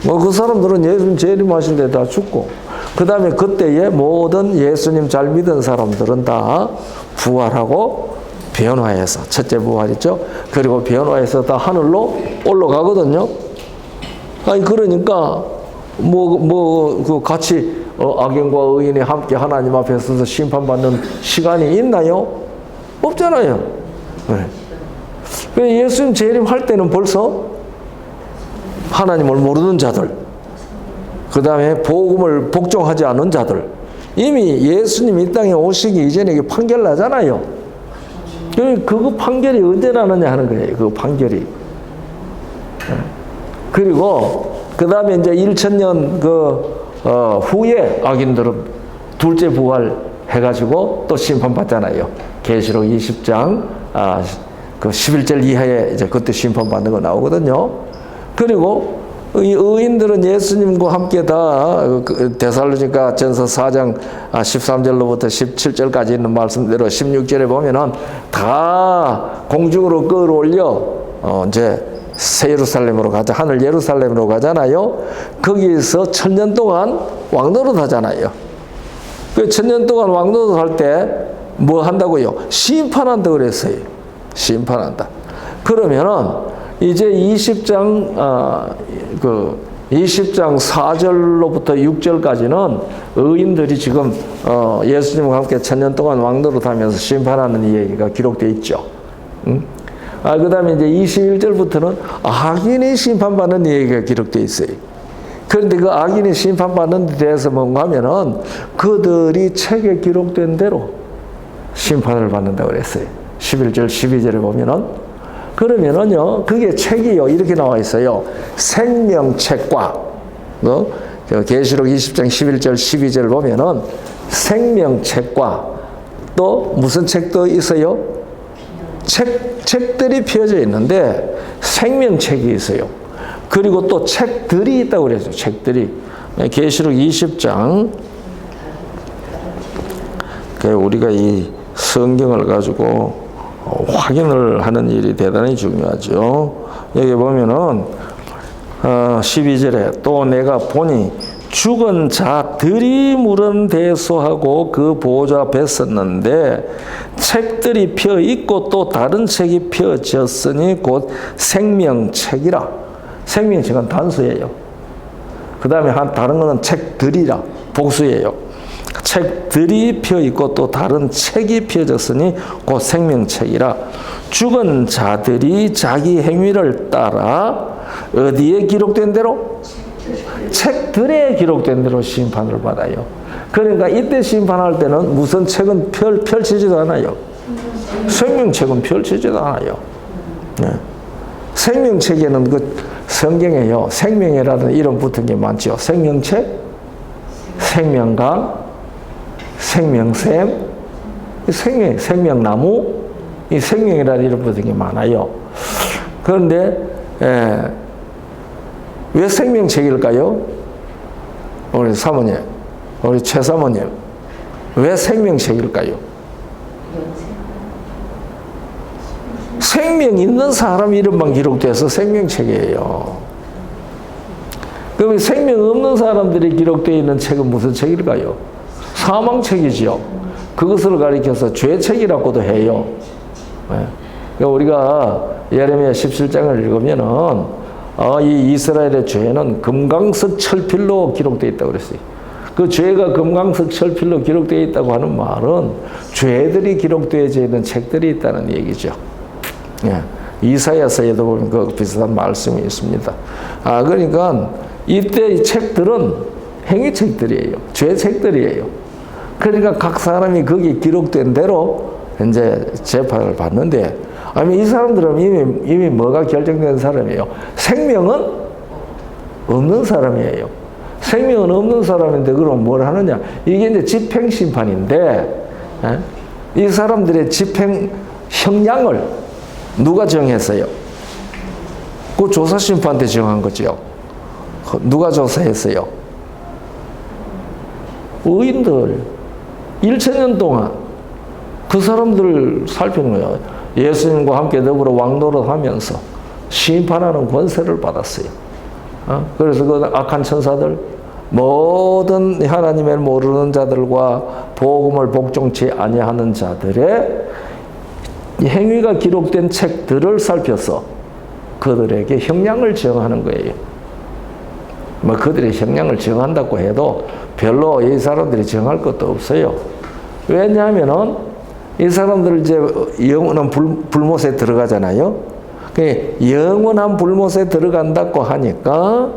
그 사람들은 예수님 재림하실 때 다 죽고, 그 다음에 그때에 모든 예수님 잘 믿은 사람들은 다 부활하고 변화해서, 첫째 부활이죠. 그리고 변화해서 다 하늘로 올라가거든요. 그러니까 그 같이 악인과 의인이 함께 하나님 앞에 서서 심판받는 시간이 있나요? 없잖아요. 네. 예수님 재림할 때는 벌써 하나님을 모르는 자들, 그 다음에 복음을 복종하지 않은 자들, 이미 예수님 이 땅에 오시기 이전에 판결 나잖아요. 그 판결이 언제 나느냐 하는 거예요. 그 판결이. 그리고 그 다음에 이제 1000년 후에 악인들은 둘째 부활 해가지고 또 심판받잖아요. 계시록 20장 그 11절 이하에 이제 그때 심판받는 거 나오거든요. 그리고 이 의인들은 예수님과 함께 다 데살로니가 전서 4장 13절로부터 17절까지 있는 말씀대로 16절에 보면은 다 공중으로 끌어올려 이제 새 예루살렘으로 가자, 하늘 예루살렘으로 가잖아요. 거기서 1000년 동안 왕노릇 하잖아요. 그 1000년 동안 왕노릇 할 때 뭐 한다고요? 심판한다 그랬어요. 심판한다. 그러면은 이제 20장 4절로부터 6절까지는 의인들이 지금 예수님과 함께 1000년 동안 왕노릇 하면서 심판하는 이야기가 기록되어 있죠. 그 다음에 이제 21절부터는 악인이 심판받는 얘기가 기록되어 있어요. 그런데 그 악인이 심판받는 데 대해서 뭔가 하면은 그들이 책에 기록된 대로 심판을 받는다고 그랬어요. 11절, 12절에 보면은. 그러면은요, 그게 책이요, 이렇게 나와 있어요. 생명책과, 계시록 20장 11절, 12절 보면은 생명책과 또 무슨 책도 있어요? 책들이 펴져 있는데 생명책이 있어요. 그리고 또 책들이 있다고 그랬어요. 책들이. 계시록 20장. 우리가 이 성경을 가지고 확인을 하는 일이 대단히 중요하죠. 여기 보면은 12절에 또 내가 보니 죽은 자들이 물은 대소하고 그 보좌 앞에 섰는데 책들이 펴 있고 또 다른 책이 펴졌으니 곧 생명책이라. 생명책은 단수예요. 그 다음에 다른 거는 책들이라 복수예요. 책들이 펴 있고 또 다른 책이 펴졌으니 곧 생명책이라. 죽은 자들이 자기 행위를 따라 어디에 기록된 대로? 책들에 기록된 대로 심판을 받아요. 그러니까 이때 심판할 때는 무슨 책은 펼치지도 않아요. 생명책은 펼치지도 않아요. 네. 생명책에는 그 성경에요. 생명이라는 이름 붙은 게 많죠. 생명책, 생명강, 생명샘, 생명나무, 이 생명이라는 이름 붙은 게 많아요. 그런데 왜 생명책일까요? 우리 사모님, 우리 최 사모님, 왜 생명책일까요? 생명 있는 사람 이름만 기록돼서 생명책이에요. 그럼 생명 없는 사람들이 기록되어 있는 책은 무슨 책일까요? 사망책이지요. 그것을 가리켜서 죄책이라고도 해요. 그러니까 우리가 예레미야 17장을 읽으면은 이 이스라엘의 죄는 금강석 철필로 기록되어 있다고 그랬어요. 그 죄가 금강석 철필로 기록되어 있다고 하는 말은 죄들이 기록되어져 있는 책들이 있다는 얘기죠. 예. 이사야서에도 보면 그 비슷한 말씀이 있습니다. 그러니까 이때 이 책들은 행위책들이에요. 죄책들이에요. 그러니까 각 사람이 거기에 기록된 대로 이제 재판을 받는데, 이 사람들은 이미 뭐가 결정된 사람이에요? 생명은 없는 사람이에요. 생명은 없는 사람인데 그럼 뭘 하느냐? 이게 이제 집행심판인데, 이 사람들의 집행 형량을 누가 정했어요? 그 조사심판한테 정한 거죠. 누가 조사했어요? 의인들. 1000년 동안 그 사람들을 살피는 거예요. 예수님과 함께 더불어 왕노릇 하면서 심판하는 권세를 받았어요. 그래서 그 악한 천사들, 모든 하나님을 모르는 자들과 복음을 복종치 아니하는 자들의 행위가 기록된 책들을 살펴서 그들에게 형량을 정하는 거예요. 그들의 형량을 정한다고 해도 별로 이 사람들이 정할 것도 없어요. 왜냐하면은 이 사람들 이제 영원한 불못에 들어가잖아요. 영원한 불못에 들어간다고 하니까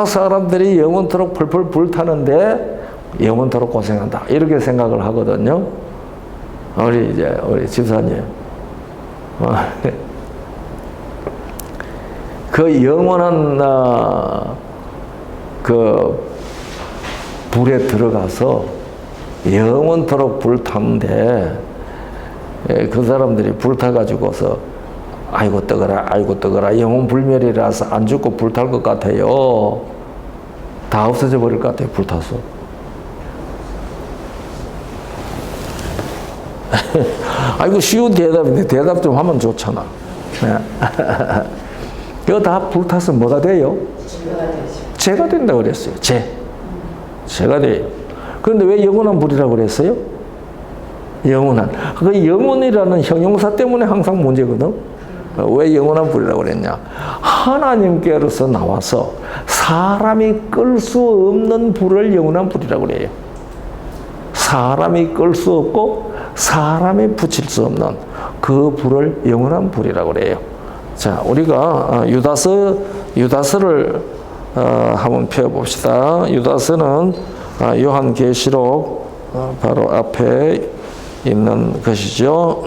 사람들이 영원토록 펄펄 불타는데 영원토록 고생한다 이렇게 생각을 하거든요. 우리 집사님, 그 영원한 그 불에 들어가서 영원토록 불타는데 그 사람들이 불타가지고서 아이고 떠거라 영원 불멸이라서 안 죽고 불탈 것 같아요. 다 없어져 버릴 것 같아요. 불타서. 아이고 쉬운 대답인데 대답 좀 하면 좋잖아. 그거 다 불타서 뭐가 돼요? 죄가 된다고 그랬어요. 죄가 돼요. 그런데 왜 영원한 불이라고 그랬어요? 영원한. 그 영원이라는 형용사 때문에 항상 문제거든. 왜 영원한 불이라고 그랬냐? 하나님께로서 나와서 사람이 끌 수 없는 불을 영원한 불이라고 그래요. 사람이 끌 수 없고 사람이 붙일 수 없는 그 불을 영원한 불이라고 그래요. 자, 우리가 유다서를 한번 펴봅시다. 유다서는 요한계시록 바로 앞에 있는 것이죠.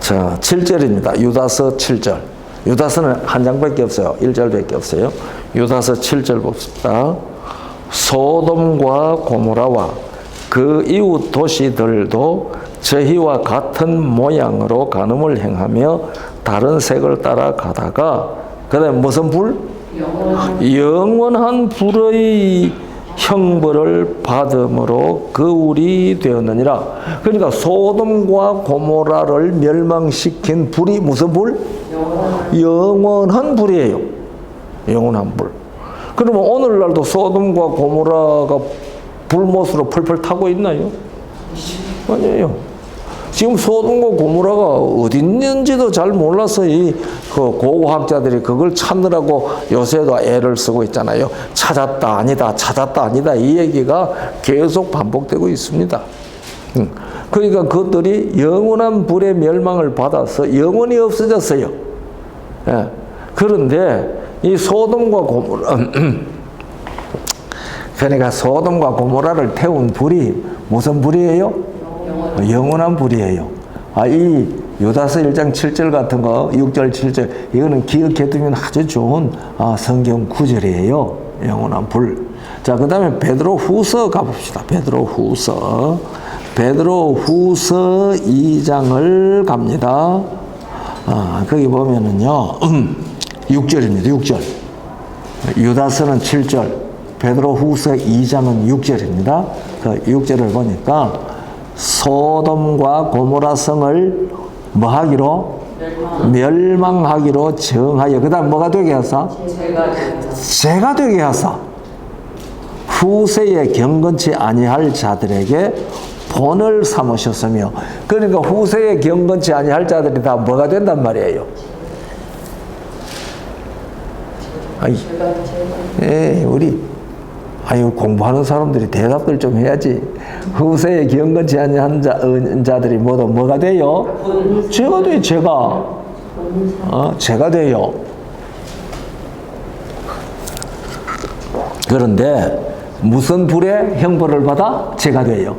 자, 7절입니다. 유다서 7절. 유다서는 한 장밖에 없어요. 1절밖에 없어요. 유다서 7절 봅시다. 소돔과 고모라와 그 이웃 도시들도 저희와 같은 모양으로 간음을 행하며 다른 색을 따라 가다가 그다음에 무슨 불? 영원한 불의 형벌을 받음으로 거울이 되었느니라. 그러니까 소돔과 고모라를 멸망시킨 불이 무슨 불? 영원한 불이에요. 영원한 불. 그러면 오늘날도 소돔과 고모라가 불못으로 펄펄 타고 있나요? 아니에요. 지금 소돔과 고모라가 어디 있는지도 잘 몰라서 그 고고학자들이 그걸 찾느라고 요새도 애를 쓰고 있잖아요. 찾았다 아니다, 찾았다 아니다 이 얘기가 계속 반복되고 있습니다. 그러니까 그것들이 영원한 불의 멸망을 받아서 영원히 없어졌어요. 예. 그런데 이 소돔과 고모라 그러니까 소돔과 고모라를 태운 불이 무슨 불이에요? 영원한 불이에요. 이 유다서 1장 7절 같은 거 6절 7절 이거는 기억해두면 아주 좋은 성경 구절이에요. 영원한 불. 자, 그 다음에 베드로 후서 가봅시다. 베드로 후서 2장을 갑니다. 거기 보면은요 6절입니다. 6절. 유다서는 7절, 베드로 후서 2장은 6절입니다. 그 6절을 보니까 소돔과 고모라 성을 뭐 하기로? 멸망하기로 정하여. 그 다음 뭐가 되게 하사? 죄가 되게 하사. 후세에 경건치 아니할 자들에게 본을 삼으셨으며. 그러니까 후세에 경건치 아니할 자들이 다 뭐가 된단 말이에요? 우리 공부하는 사람들이 대답들 좀 해야지. 후세에 경건치 아니한 자들이 모두 뭐가 돼요? 죄가 돼요. 죄가 돼요. 그런데 무슨 불의 형벌을 받아? 죄가 돼요.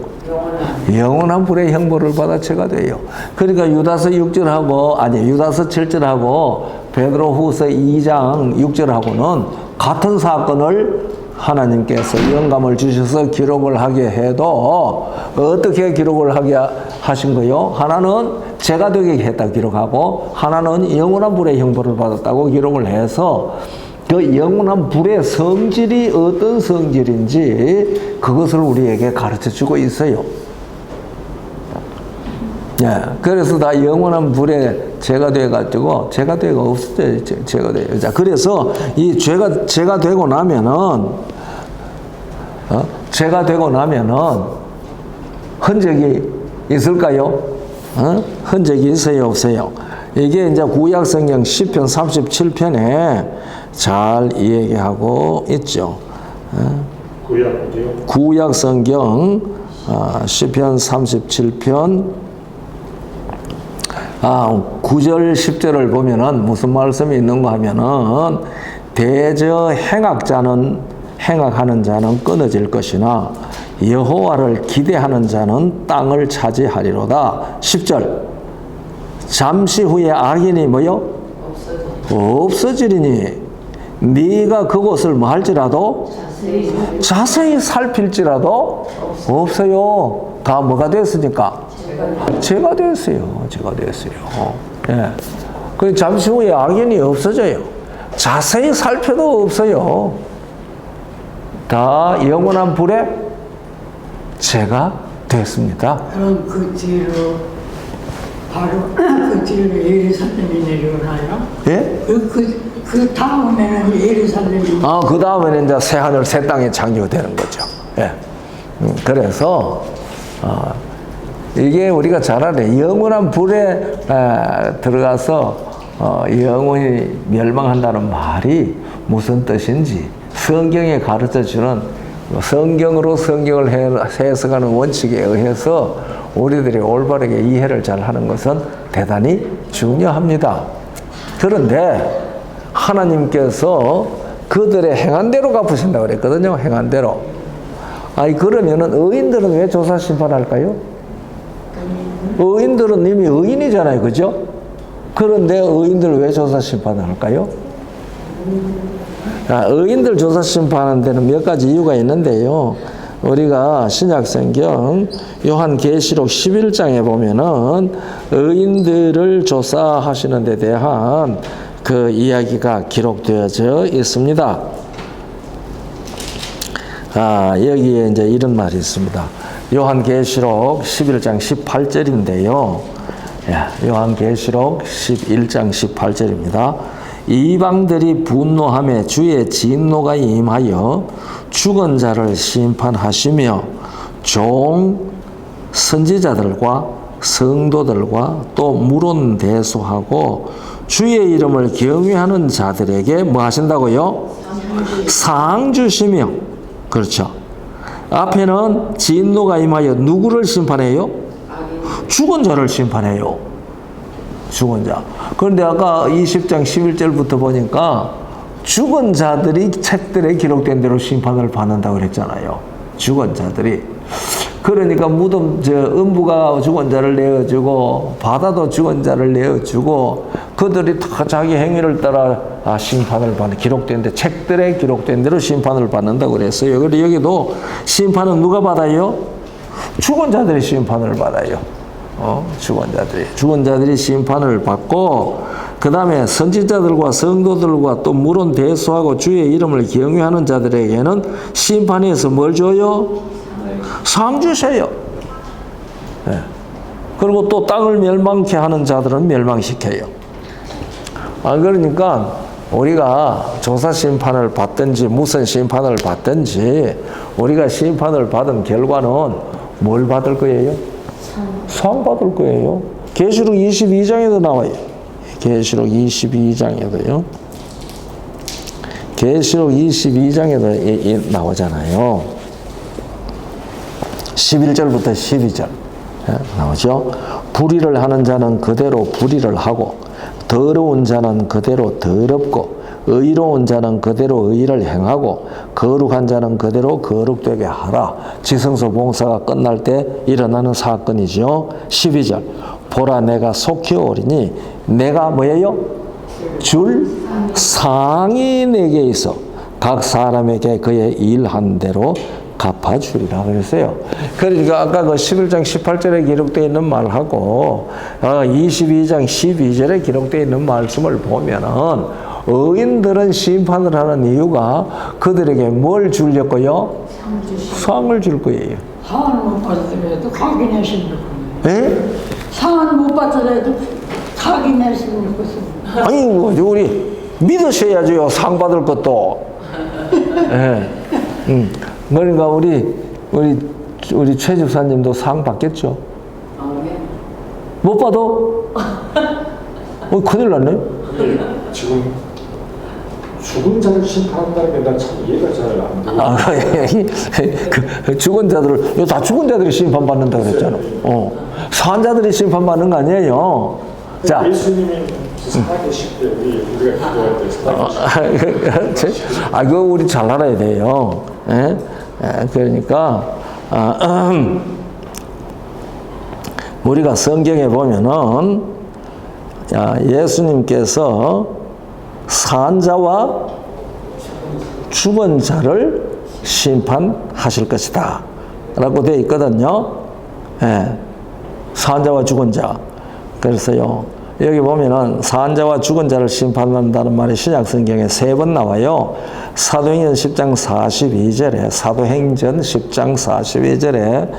영원한 불의 형벌을 받아 죄가 돼요. 그러니까 유다서 6절하고 유다서 7절하고 베드로 후서 2장 6절하고는 같은 사건을 하나님께서 영감을 주셔서 기록을 하게 해도 어떻게 기록을 하게 하신 거요? 하나는 죄가 되게 했다 기록하고 하나는 영원한 불의 형벌을 받았다고 기록을 해서 그 영원한 불의 성질이 어떤 성질인지 그것을 우리에게 가르쳐주고 있어요. 그래서 다 영원한 불에 죄가 돼가지고 죄가 되고 없어져요. 죄가 돼요. 자, 그래서 이 죄가 되고 나면은 죄가 되고 나면은 흔적이 있을까요? 흔적이 있어요, 없어요? 이게 이제 구약 성경 시편 37편에 잘 이야기하고 있죠. 구약 성경 시편 37편 9절 10절을 보면은 무슨 말씀이 있는가 하면은 대저 행악하는 자는 끊어질 것이나 여호와를 기대하는 자는 땅을 차지하리로다. 10절 잠시 후에 악인이 뭐요? 없어지리니 네가 그곳을 뭐 할지라도 자세히 살필지라도 없어요. 다 뭐가 됐으니까? 죄가 됐어요. 예. 그 잠시 후에 악인이 없어져요. 자세히 살펴도 없어요. 다 영원한 불에 죄가 됐습니다. 그럼 그 뒤로 바로 그 뒤로 예루살렘이 내려오나요? 예? 그 다음에는 예루살렘이 그 다음에는 이제 새 하늘 새 땅이 창조되는 거죠. 예. 그래서 이게 우리가 잘 알아요. 영원한 불에 들어가서 영원히 멸망한다는 말이 무슨 뜻인지 성경에 가르쳐주는 성경으로 성경을 해석하는 원칙에 의해서 우리들이 올바르게 이해를 잘 하는 것은 대단히 중요합니다. 그런데 하나님께서 그들의 행한 대로 갚으신다고 그랬거든요. 행한 대로. 그러면은 의인들은 왜 조사 심판할까요? 의인들은 이미 의인이잖아요. 그죠? 그런데 의인들 왜 조사 심판을 할까요? 의인들 조사 심판하는 데는 몇 가지 이유가 있는데요. 우리가 신약성경 요한계시록 11장에 보면은 의인들을 조사하시는 데 대한 그 이야기가 기록되어져 있습니다. 여기에 이제 이런 말이 있습니다. 요한계시록 11장 18절인데요. 요한계시록 11장 18절입니다. 이방들이 분노하며 주의 진노가 임하여 죽은 자를 심판하시며 종 선지자들과 성도들과 또 물론 대수하고 주의 이름을 경외하는 자들에게 뭐 하신다고요? 상 주시며. 그렇죠. 앞에는 진노가 임하여 누구를 심판해요? 죽은 자를 심판해요. 죽은 자. 그런데 아까 20장 11절부터 보니까 죽은 자들이 책들에 기록된 대로 심판을 받는다고 그랬잖아요. 죽은 자들이. 그러니까 무덤, 음부가 죽은 자를 내어주고, 바다도 죽은 자를 내어주고, 그들이 다 자기 행위를 따라 심판을 받는, 기록된 책들에 기록된 대로 심판을 받는다고 그랬어요. 그런데 여기도 심판은 누가 받아요? 죽은 자들이 심판을 받아요. 죽은 자들이 심판을 받고, 그 다음에 선지자들과 성도들과 또 물론 대수하고 주의 이름을 경외하는 자들에게는 심판에서 뭘 줘요? 상 주세요. 네. 그리고 또 땅을 멸망케 하는 자들은 멸망시켜요. 그러니까 우리가 조사 심판을 받든지 무슨 심판을 받든지 우리가 심판을 받은 결과는 뭘 받을 거예요? 상 받을 거예요. 계시록 22장에도 나와요. 계시록 22장에도요. 계시록 22장에도 나오잖아요. 11절부터 12절 나오죠. 불의를 하는 자는 그대로 불의를 하고 더러운 자는 그대로 더럽고 의로운 자는 그대로 의를 행하고 거룩한 자는 그대로 거룩되게 하라. 지성소 봉사가 끝날 때 일어나는 사건이죠. 12절 보라 내가 속히 오리니 내가 뭐예요? 줄 상이 내게 있어 각 사람에게 그의 일한 대로 갚아주리라 그랬어요. 그러니까 아까 그 11장 18절에 기록되어 있는 말하고 22장 12절에 기록되어 있는 말씀을 보면은 의인들은 심판을 하는 이유가 그들에게 뭘 주려고요? 상을 줄 거예요. 상을 못 받더라도 각인하시는 거예요. 예? 상을 못 받더라도 각인하시는 것은. 아니 우리 믿으셔야죠. 상 받을 것도. 예. 그러니까 우리 최 집사님도 상 받겠죠? 못 받아? 큰일 났네. 지금 죽은 자를 심판한다는 게 난 참 이해가 잘 안 돼. 죽은 자들을 다 죽은 자들이 심판 받는다 그랬잖아. 산 자들이 심판 받는 거 아니에요. 자, 예수님이 살아계실 때 우리가 기도할 때 살아계실 때 그거 우리 잘 알아야 돼요. 예? 그러니까 우리가 성경에 보면은 예수님께서 산자와 죽은 자를 심판하실 것이다 라고 되어 있거든요. 예. 산자와 죽은 자. 그래서요 여기 보면은 산자와 죽은 자를 심판한다는 말이 신약성경에 3번 나와요. 사도행전 10장 42절에 사도행전 10장 42절에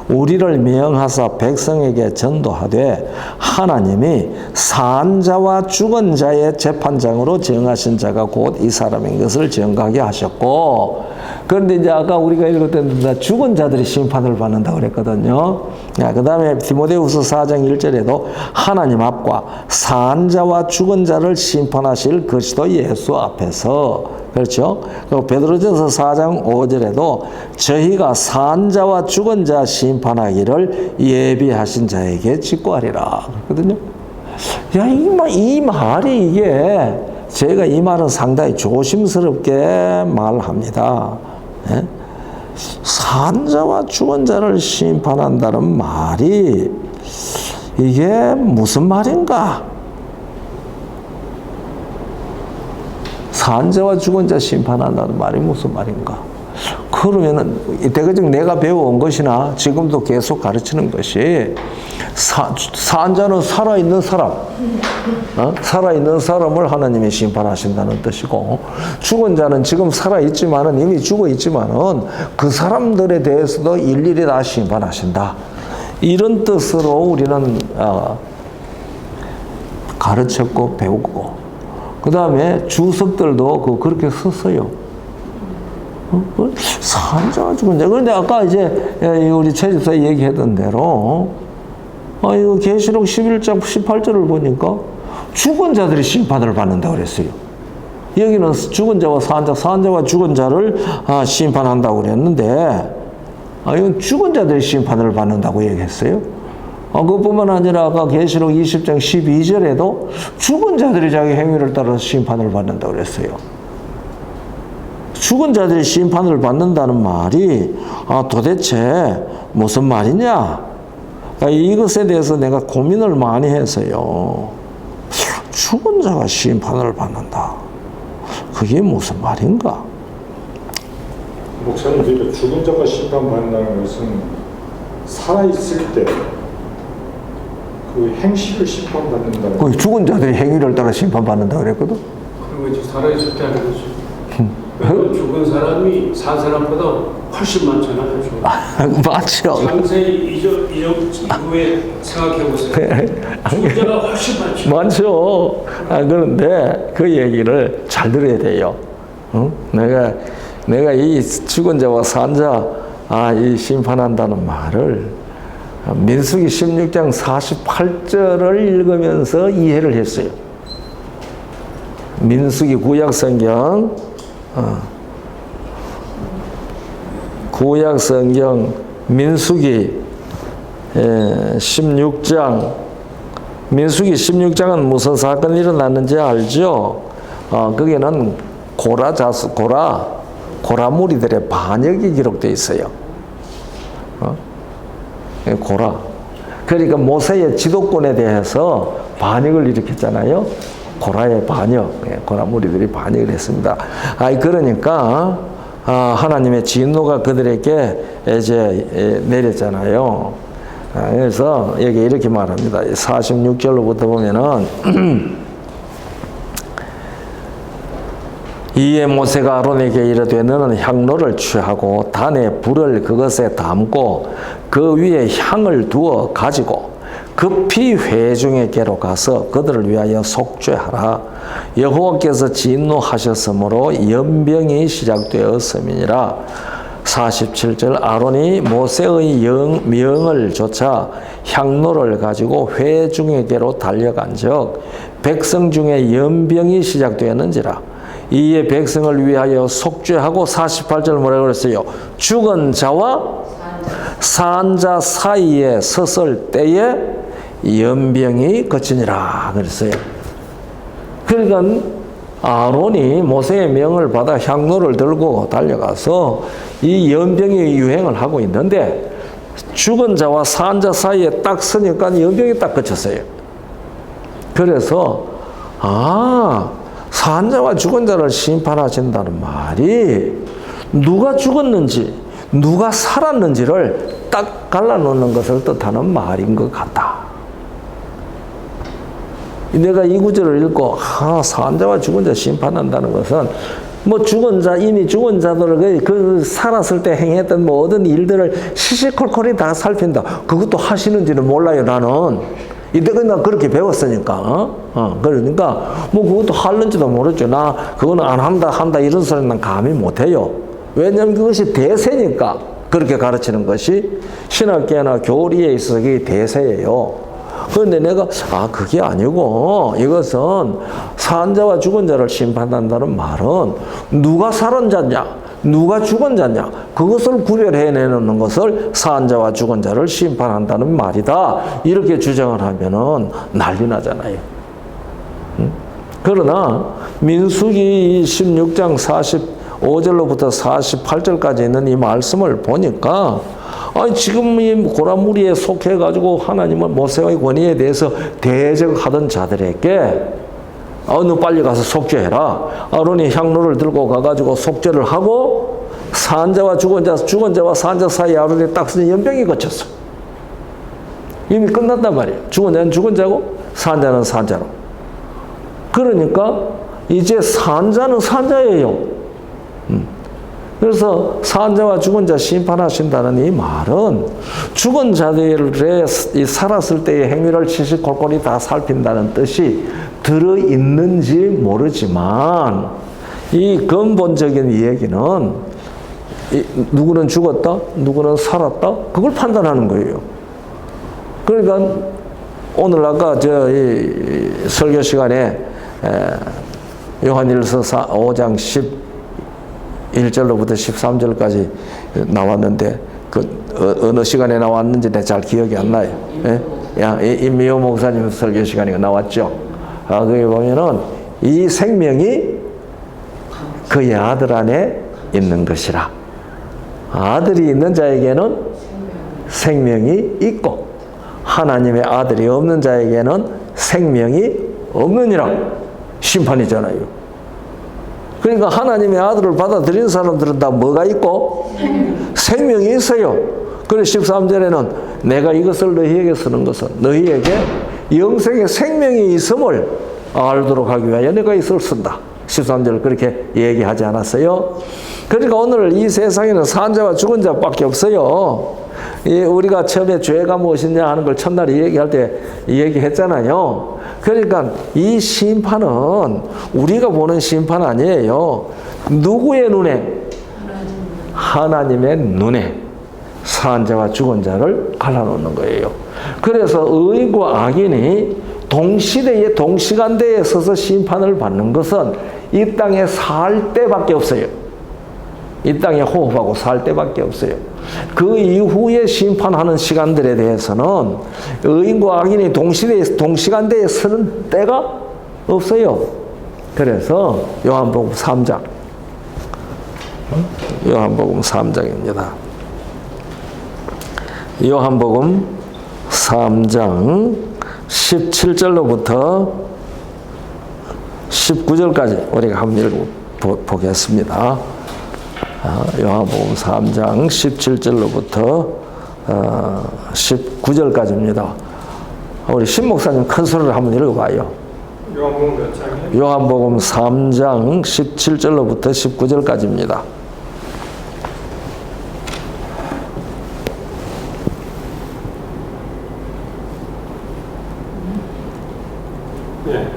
우리를 명하사 백성에게 전도하되 하나님이 산자와 죽은 자의 재판장으로 정하신 자가 곧 이 사람인 것을 정하게 하셨고, 그런데 이제 아까 우리가 읽었던 죽은 자들이 심판을 받는다고 그랬거든요. 그 다음에 디모데후서 4장 1절에도 하나님 앞과 산자와 죽은 자를 심판하실 그리스도 예수 앞에서, 그렇죠? 그리고 베드로전서 4장 5절에도 저희가 산자와 죽은 자 심판하기를 예비하신 자에게 직구하리라 그랬거든요. 야, 이 말이 이게 제가 이 말은 상당히 조심스럽게 말합니다. 예? 산자와 죽은 자를 심판한다는 말이 이게 무슨 말인가? 산자와 죽은 자 심판한다는 말이 무슨 말인가? 그러면은 대개적 내가 배워온 것이나 지금도 계속 가르치는 것이 산자는 살아있는 사람, 살아있는 사람을 하나님이 심판하신다는 뜻이고, 죽은 자는 지금 살아있지만은 이미 죽어있지만은 그 사람들에 대해서도 일일이 다 심판하신다. 이런 뜻으로 우리는 가르쳤고 배우고, 그 다음에 주석들도 그렇게 썼어요. 산자가 죽은 자. 그런데 아까 이제 우리 최 집사 얘기했던 대로 이거 계시록 11장 18절을 보니까 죽은 자들이 심판을 받는다고 그랬어요. 여기는 죽은 자와 산자와 죽은 자를 심판한다고 그랬는데, 이건 죽은 자들이 심판을 받는다고 얘기했어요. 그뿐만 아니라 아까 계시록 20장 12절에도 죽은 자들이 자기 행위를 따라서 심판을 받는다고 그랬어요. 죽은 자들이 심판을 받는다는 말이 도대체 무슨 말이냐? 이것에 대해서 내가 고민을 많이 했어요. 죽은 자가 심판을 받는다. 그게 무슨 말인가? 목사님, 그러니까 죽은 자가 심판받는다는 것은 살아있을 때 그 행실을 심판받는다는 그 죽은 자들이 행위를 따라 심판받는다 그랬거든. 그런 거지. 살아있을 때 하는 거죠. 죽은 사람이 산 사람보다 훨씬 많잖아요. 맞죠. 장세기 이후에 생각해보세요. 죽은 자가 훨씬 많죠. 많죠. 그런데 그 얘기를 잘 들어야 돼요. 내가 이 죽은 자와 산자 이 심판한다는 말을 민수기 16장 48절을 읽으면서 이해를 했어요. 민수기 구약성경 민수기 16장. 민수기 16장은 무슨 사건이 일어났는지 알죠? 거기는 고라 무리들의 반역이 기록되어 있어요. 고라. 그러니까 모세의 지도권에 대해서 반역을 일으켰잖아요. 고라의 반역, 고라 무리들이 반역을 했습니다. 그러니까 하나님의 진노가 그들에게 이제 내렸잖아요. 그래서 여기 이렇게 말합니다. 46절로부터 보면은 이에 모세가 아론에게 이르되 너는 향로를 취하고 단에 불을 그것에 담고 그 위에 향을 두어 가지고 급히 회중에게로 가서 그들을 위하여 속죄하라. 여호와께서 진노하셨으므로 연병이 시작되었음이니라. 47절 아론이 모세의 명을 조차 향로를 가지고 회중에게로 달려간즉 백성 중에 연병이 시작되었는지라. 이에 백성을 위하여 속죄하고 48절 뭐라고 그랬어요? 죽은 자와 산자 사이에 섰을 때에 연병이 그치니라 그랬어요. 그러니까 아론이 모세의 명을 받아 향로를 들고 달려가서 이 연병이 유행을 하고 있는데 죽은 자와 산자 사이에 딱 서니까 연병이 딱 그쳤어요. 그래서 산자와 죽은 자를 심판하신다는 말이 누가 죽었는지 누가 살았는지를 딱 갈라놓는 것을 뜻하는 말인 것 같다. 내가 이 구절을 읽고 산자와 죽은 자 심판한다는 것은 뭐 죽은 자, 이미 죽은 자들을 그 살았을 때 행했던 모든 일들을 시시콜콜이 다 살핀다. 그것도 하시는지는 몰라요, 나는. 이때가 나 그렇게 배웠으니까. 그러니까 뭐 그것도 하는지도 모르죠. 나 그거는 안 한다 이런 소리는 난 감히 못해요. 왜냐하면 그것이 대세니까 그렇게 가르치는 것이 신학계나 교리에 있어서 그게 대세예요. 그런데 내가 그게 아니고 이것은 산자와 죽은 자를 심판한다는 말은 누가 살은 자냐 누가 죽은 자냐 그것을 구별해내는 것을 산자와 죽은 자를 심판한다는 말이다. 이렇게 주장을 하면은 난리 나잖아요. 그러나 민수기 16장 45절로부터 48절까지 있는 이 말씀을 보니까 지금 이 고라무리에 속해가지고 하나님은 모세의 권위에 대해서 대적하던 자들에게 너 빨리 가서 속죄해라. 아론이 향로를 들고 가가지고 속죄를 하고 산자와 죽은 자와 산자 사이 아론에 딱 쓰는 연병이 거쳤어. 이미 끝났단 말이에요. 죽은 자는 죽은 자고 산자는 산자로. 그러니까 이제 산자는 산자예요. 그래서 산자와 죽은 자 심판하신다는 이 말은 죽은 자들의 살았을 때의 행위를 시시콜콜이 다 살핀다는 뜻이 들어있는지 모르지만 이 근본적인 얘기는 누구는 죽었다, 누구는 살았다, 그걸 판단하는 거예요. 그러니까 오늘 아까 이 설교 시간에 요한일서 5장 11절로부터 13절까지 나왔는데 어느 시간에 나왔는지 내가 잘 기억이 안 나요. 임미호 목사님 설교 시간에 나왔죠. 거기 보면은 이 생명이 그의 아들 안에 있는 것이라. 아들이 있는 자에게는 생명이 있고 하나님의 아들이 없는 자에게는 생명이 없느니라. 심판이잖아요. 그러니까 하나님의 아들을 받아들인 사람들은 다 뭐가 있고? 생명이 있어요. 그래서 13절에는 내가 이것을 너희에게 쓰는 것은 너희에게 영생의 생명이 있음을 알도록 하기 위하여 내가 이것을 쓴다. 13절 그렇게 얘기하지 않았어요? 그러니까 오늘 이 세상에는 산자와 죽은 자밖에 없어요. 우리가 처음에 죄가 무엇이냐 하는 걸 첫날에 얘기할 때 얘기했잖아요. 그러니까 이 심판은 우리가 보는 심판 아니에요. 누구의 눈에? 하나님의 눈에 산자와 죽은 자를 갈라놓는 거예요. 그래서 의인과 악인이 동시대에 동시간대에 서서 심판을 받는 것은 이 땅에 살 때밖에 없어요. 이 땅에 호흡하고 살 때밖에 없어요. 그 이후에 심판하는 시간들에 대해서는 의인과 악인이 동시간대에 서는 때가 없어요. 그래서 요한복음 3장 요한복음 3장입니다. 요한복음 3장 17절로부터 19절까지 우리가 한번 읽어보겠습니다. 요한복음 3장 17절로부터 19절까지입니다. 우리 신목사님 큰 소리로 한번 읽어봐요. 요한복음 몇 장이에요? 요한복음 3장 17절로부터 19절까지입니다. 예.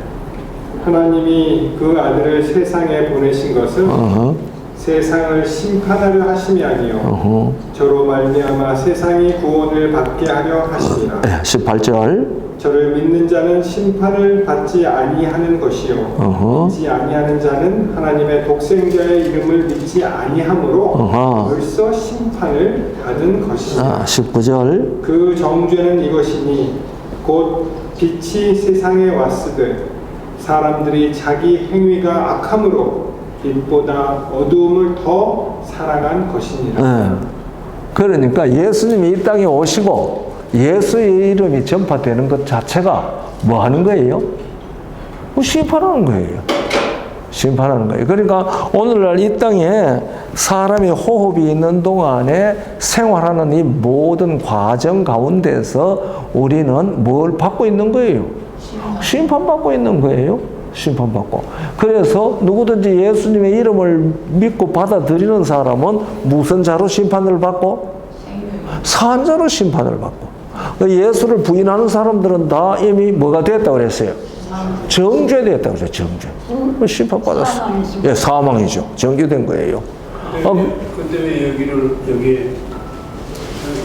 하나님이 그 아들을 세상에 보내신 것은 세상을 심판하려 하심이 아니요 저로 말미암아 세상이 구원을 받게 하려 하심이라. 18절 저를 믿는 자는 심판을 받지 아니하는 것이요 믿지 아니하는 자는 하나님의 독생자의 이름을 믿지 아니하므로 벌써 심판을 받은 것이다. 19절 그 정죄는 이것이니 곧 빛이 세상에 왔으되 사람들이 자기 행위가 악함으로 빛보다 어두움을 더 사랑한 것이니라. 그러니까 예수님이 이 땅에 오시고 예수의 이름이 전파되는 것 자체가 뭐 하는 거예요? 심판하는 거예요. 심판하는 거예요. 그러니까 오늘날 이 땅에 사람이 호흡이 있는 동안에 생활하는 이 모든 과정 가운데서 우리는 뭘 받고 있는 거예요? 심판받고 있는 거예요. 심판받고. 그래서 누구든지 예수님의 이름을 믿고 받아들이는 사람은 무슨 자로 심판을 받고? 산자로 심판을 받고. 예수를 부인하는 사람들은 다 이미 뭐가 됐다고 그랬어요? 정죄됐다고 그랬어요. 정죄. 심판받았어. 예, 사망이죠. 정죄된 거예요. 근데 왜 여기에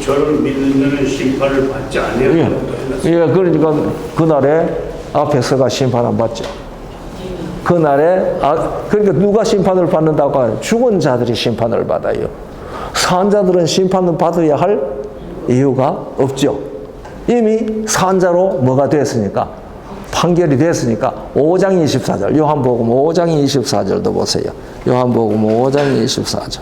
저를 믿는 자는 심판을 받지 아니하고 예, 그러니까 그날에 앞에서가 심판 안 받죠. 그날에 그러니까 누가 심판을 받는다고 하요? 죽은 자들이 심판을 받아요. 산자들은 심판을 받아야 할 이유가 없죠. 이미 산자로 뭐가 됐으니까 판결이 됐으니까 5장 24절 요한복음 5장 24절도 보세요. 요한복음 5장 24절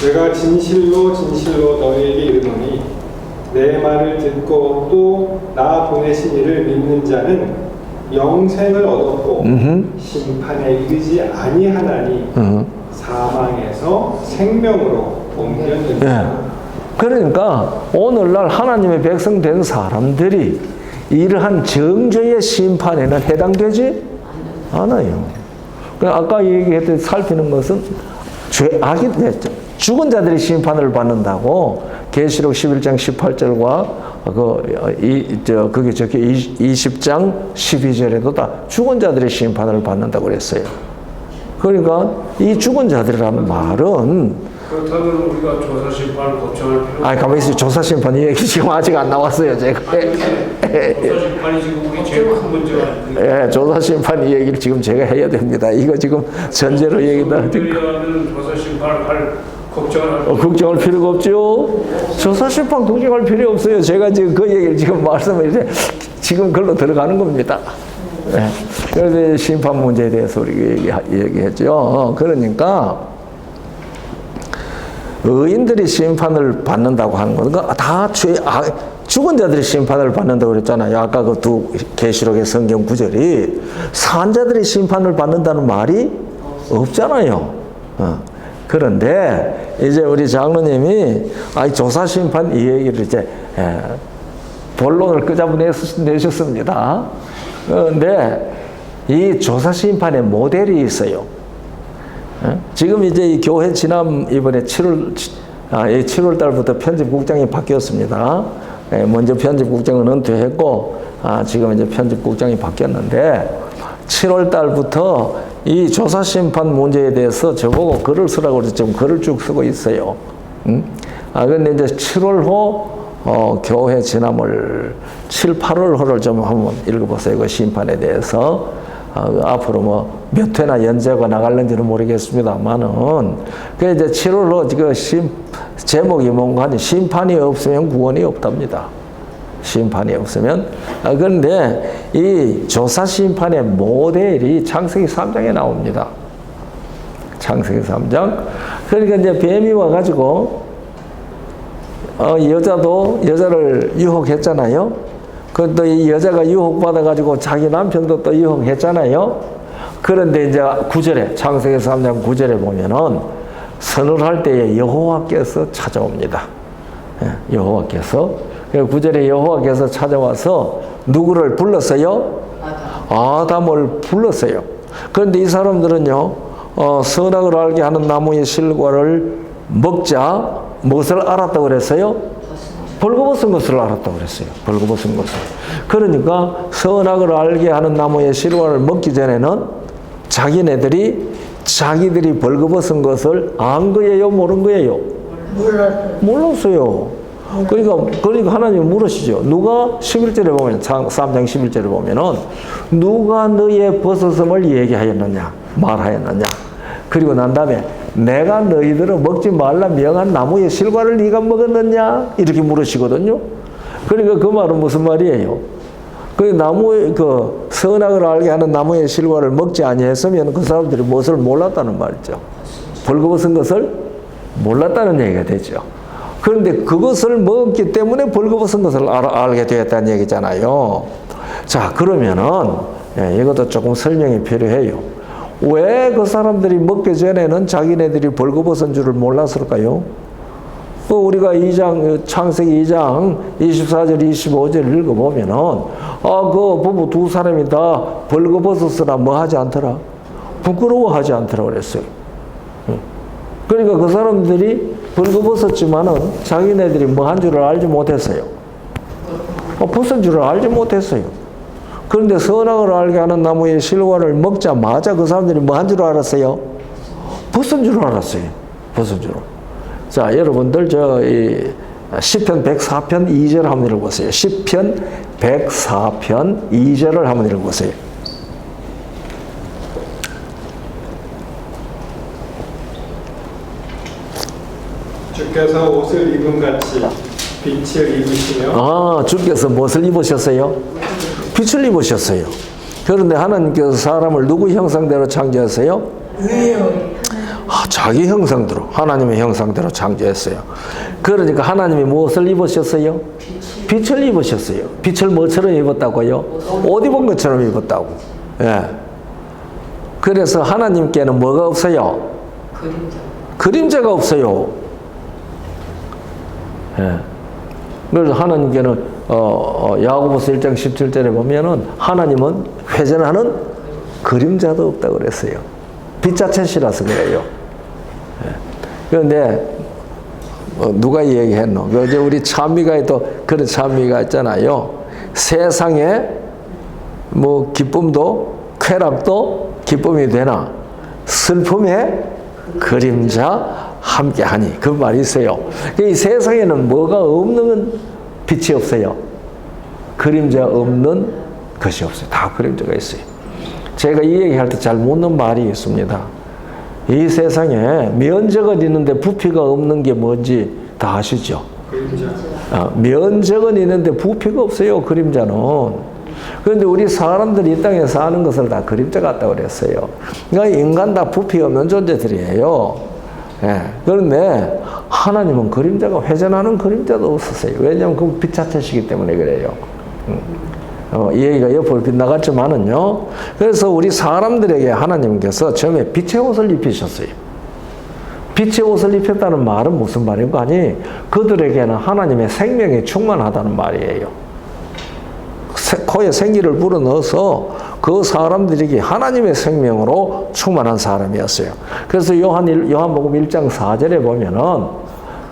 내가 진실로 진실로 너희에게 이르노니 내 말을 듣고 또 나 보내신 이를 믿는 자는 영생을 얻었고 심판에 이르지 아니하나니 사망에서 생명으로 옮겼느니라. 예. 그러니까 오늘날 하나님의 백성 된 사람들이 이러한 정죄의 심판에는 해당되지 않아요. 아까 얘기했던 살피는 것은 악이 됐죠. 죽은 자들이 심판을 받는다고 계시록 11장 18절과 그게 적혀 20장 12절에도 다 죽은 자들의 심판을 받는다고 그랬어요. 그러니까 이 죽은 자들이라는 말은 그렇다면 우리가 조사심판을 걱정할 필요 아니 가만히 있어요. 조사심판 이 얘기 지금 아직 안 나왔어요. 제가 조사심판이 지금 우리 제일 큰 문제가 예, 조사심판 이 얘기를 지금 제가 해야 됩니다. 이거 지금 전제로 얘기다. 우리는 조사심판을 할 걱정을 걱정할 필요가 없죠. 조사심판 걱정할 필요 없어요. 제가 지금 그 얘기를 지금 말씀을 이제 지금 글로 들어가는 겁니다. 예. 그래서 심판 문제에 대해서 우리가 얘기했죠. 그러니까 의인들이 심판을 받는다고 하는 건 다 죽은 자들이 심판을 받는다고 그랬잖아요. 아까 그 두 계시록의 성경 구절이 산자들이 심판을 받는다는 말이 없잖아요. 그런데 이제 우리 장로님이 조사 심판 이 얘기를 이제 본론을 끄잡아내셨습니다. 그런데 이 조사 심판의 모델이 있어요. 지금 이제 이 교회 이번에 7월 달부터 편집국장이 바뀌었습니다. 먼저 편집국장은 은퇴했고, 지금 이제 편집국장이 바뀌었는데, 7월 달부터 이 조사심판 문제에 대해서 저보고 글을 쓰라고 해서 지금 글을 쭉 쓰고 있어요. 근데 이제 7월호 교회 지남을 7, 8월호를 좀 한번 읽어보세요. 그 심판에 대해서. 앞으로 뭐 몇 회나 연재가 나갈는지는 모르겠습니다만은 그 이제 7월로 제목이 뭔가 하니 심판이 없으면 구원이 없답니다. 심판이 없으면. 그런데 이 조사 심판의 모델이 창세기 3장에 나옵니다. 창세기 3장. 그러니까 이제 뱀이 와가지고 여자를 유혹했잖아요. 또 이 여자가 유혹받아가지고 자기 남편도 또 유혹했잖아요. 그런데 이제 9절에, 창세기 3장 9절에 보면은 선을 할 때에 여호와께서 찾아옵니다. 여호와께서. 9절에 여호와께서 찾아와서 누구를 불렀어요? 아담을 불렀어요. 그런데 이 사람들은요, 선악을 알게 하는 나무의 실과를 먹자, 무엇을 알았다고 그랬어요? 벌거벗은 것을 알았다고 그랬어요. 벌거벗은 것을. 그러니까 선악을 알게 하는 나무의 실과를 먹기 전에는 자기들이 벌거벗은 것을 안 거예요? 모른 거예요? 몰랐어요. 그러니까 하나님이 물으시죠. 누가 11절에 보면, 3장 11절에 보면은, 누가 너의 벗어섬을 얘기하였느냐? 말하였느냐? 그리고 난 다음에, 내가 너희들은 먹지 말라 명한 나무의 실과를 네가 먹었느냐? 이렇게 물으시거든요. 그러니까 그 말은 무슨 말이에요? 선악을 알게 하는 나무의 실과를 먹지 아니했으면 그 사람들이 무엇을 몰랐다는 말이죠. 벌거벗은 것을 몰랐다는 얘기가 되죠. 그런데 그것을 먹었기 때문에 벌거벗은 것을 알게 되었다는 얘기잖아요. 자, 그러면은 이것도 조금 설명이 필요해요. 왜 그 사람들이 먹기 전에는 자기네들이 벌거벗은 줄을 몰랐을까요? 우리가 창세기 2장 24절 25절 읽어보면은 그 부부 두 사람이 다 벌거벗었으나 뭐 하지 않더라? 부끄러워하지 않더라 그랬어요. 그러니까 그 사람들이 벌거벗었지만은 자기네들이 뭐 한 줄을 알지 못했어요. 벗은 줄을 알지 못했어요. 그런데 선악을 알게 하는 나무의 실과를 먹자마자 그 사람들이 뭐 한 줄 알았어요? 벗은 줄 알았어요. 벗은 줄. 자, 여러분들 시편 104편 2절 한번 읽어보세요. 시편 104편 2절을 한번 읽어보세요. 주께서 옷을 입은 같이 빛을 입으시며. 주께서 무엇을 입으셨어요? 빛을 입으셨어요. 그런데 하나님께서 사람을 누구 형상대로 창조했어요? 자기 형상대로, 하나님의 형상대로 창조했어요. 그러니까 하나님이 무엇을 입으셨어요? 빛을 입으셨어요. 빛을 뭐처럼 입었다고요? 옷 입은 것처럼 입었다고. 예. 그래서 하나님께는 뭐가 없어요? 그림자가 없어요. 예. 그래서 하나님께는 야고보서 1장 17절에 보면은 하나님은 회전하는 그림자도 없다고 그랬어요. 빛 자체시라서 그래요. 예. 그런데 누가 얘기했노? 어제 우리 찬미가에 또 그런 찬미가 있잖아요. 세상에 뭐 기쁨도 쾌락도 기쁨이 되나 슬픔의 그림자 함께하니 그 말이 있어요. 이 세상에는 뭐가 없는 빛이 없어요. 그림자 없는 것이 없어요. 다 그림자가 있어요. 제가 이 얘기할 때 잘 묻는 말이 있습니다. 이 세상에 면적은 있는데 부피가 없는 게 뭔지 다 아시죠? 면적은 있는데 부피가 없어요. 그림자는. 그런데 우리 사람들이 이 땅에 사는 것을 다 그림자 같다고 그랬어요. 그러니까 인간 다 부피 없는 존재들이에요. 예. 그런데 하나님은 그림자가 회전하는 그림자도 없었어요. 왜냐하면 그 빛 자체시기 때문에 그래요. 이 얘기가 옆으로 빗나갔지만은요. 그래서 우리 사람들에게 하나님께서 처음에 빛의 옷을 입히셨어요. 빛의 옷을 입혔다는 말은 무슨 말인가 하니 그들에게는 하나님의 생명이 충만하다는 말이에요. 코에 생기를 불어넣어서 그 사람들에게 하나님의 생명으로 충만한 사람이었어요. 그래서 요한복음 1장 4절에 보면은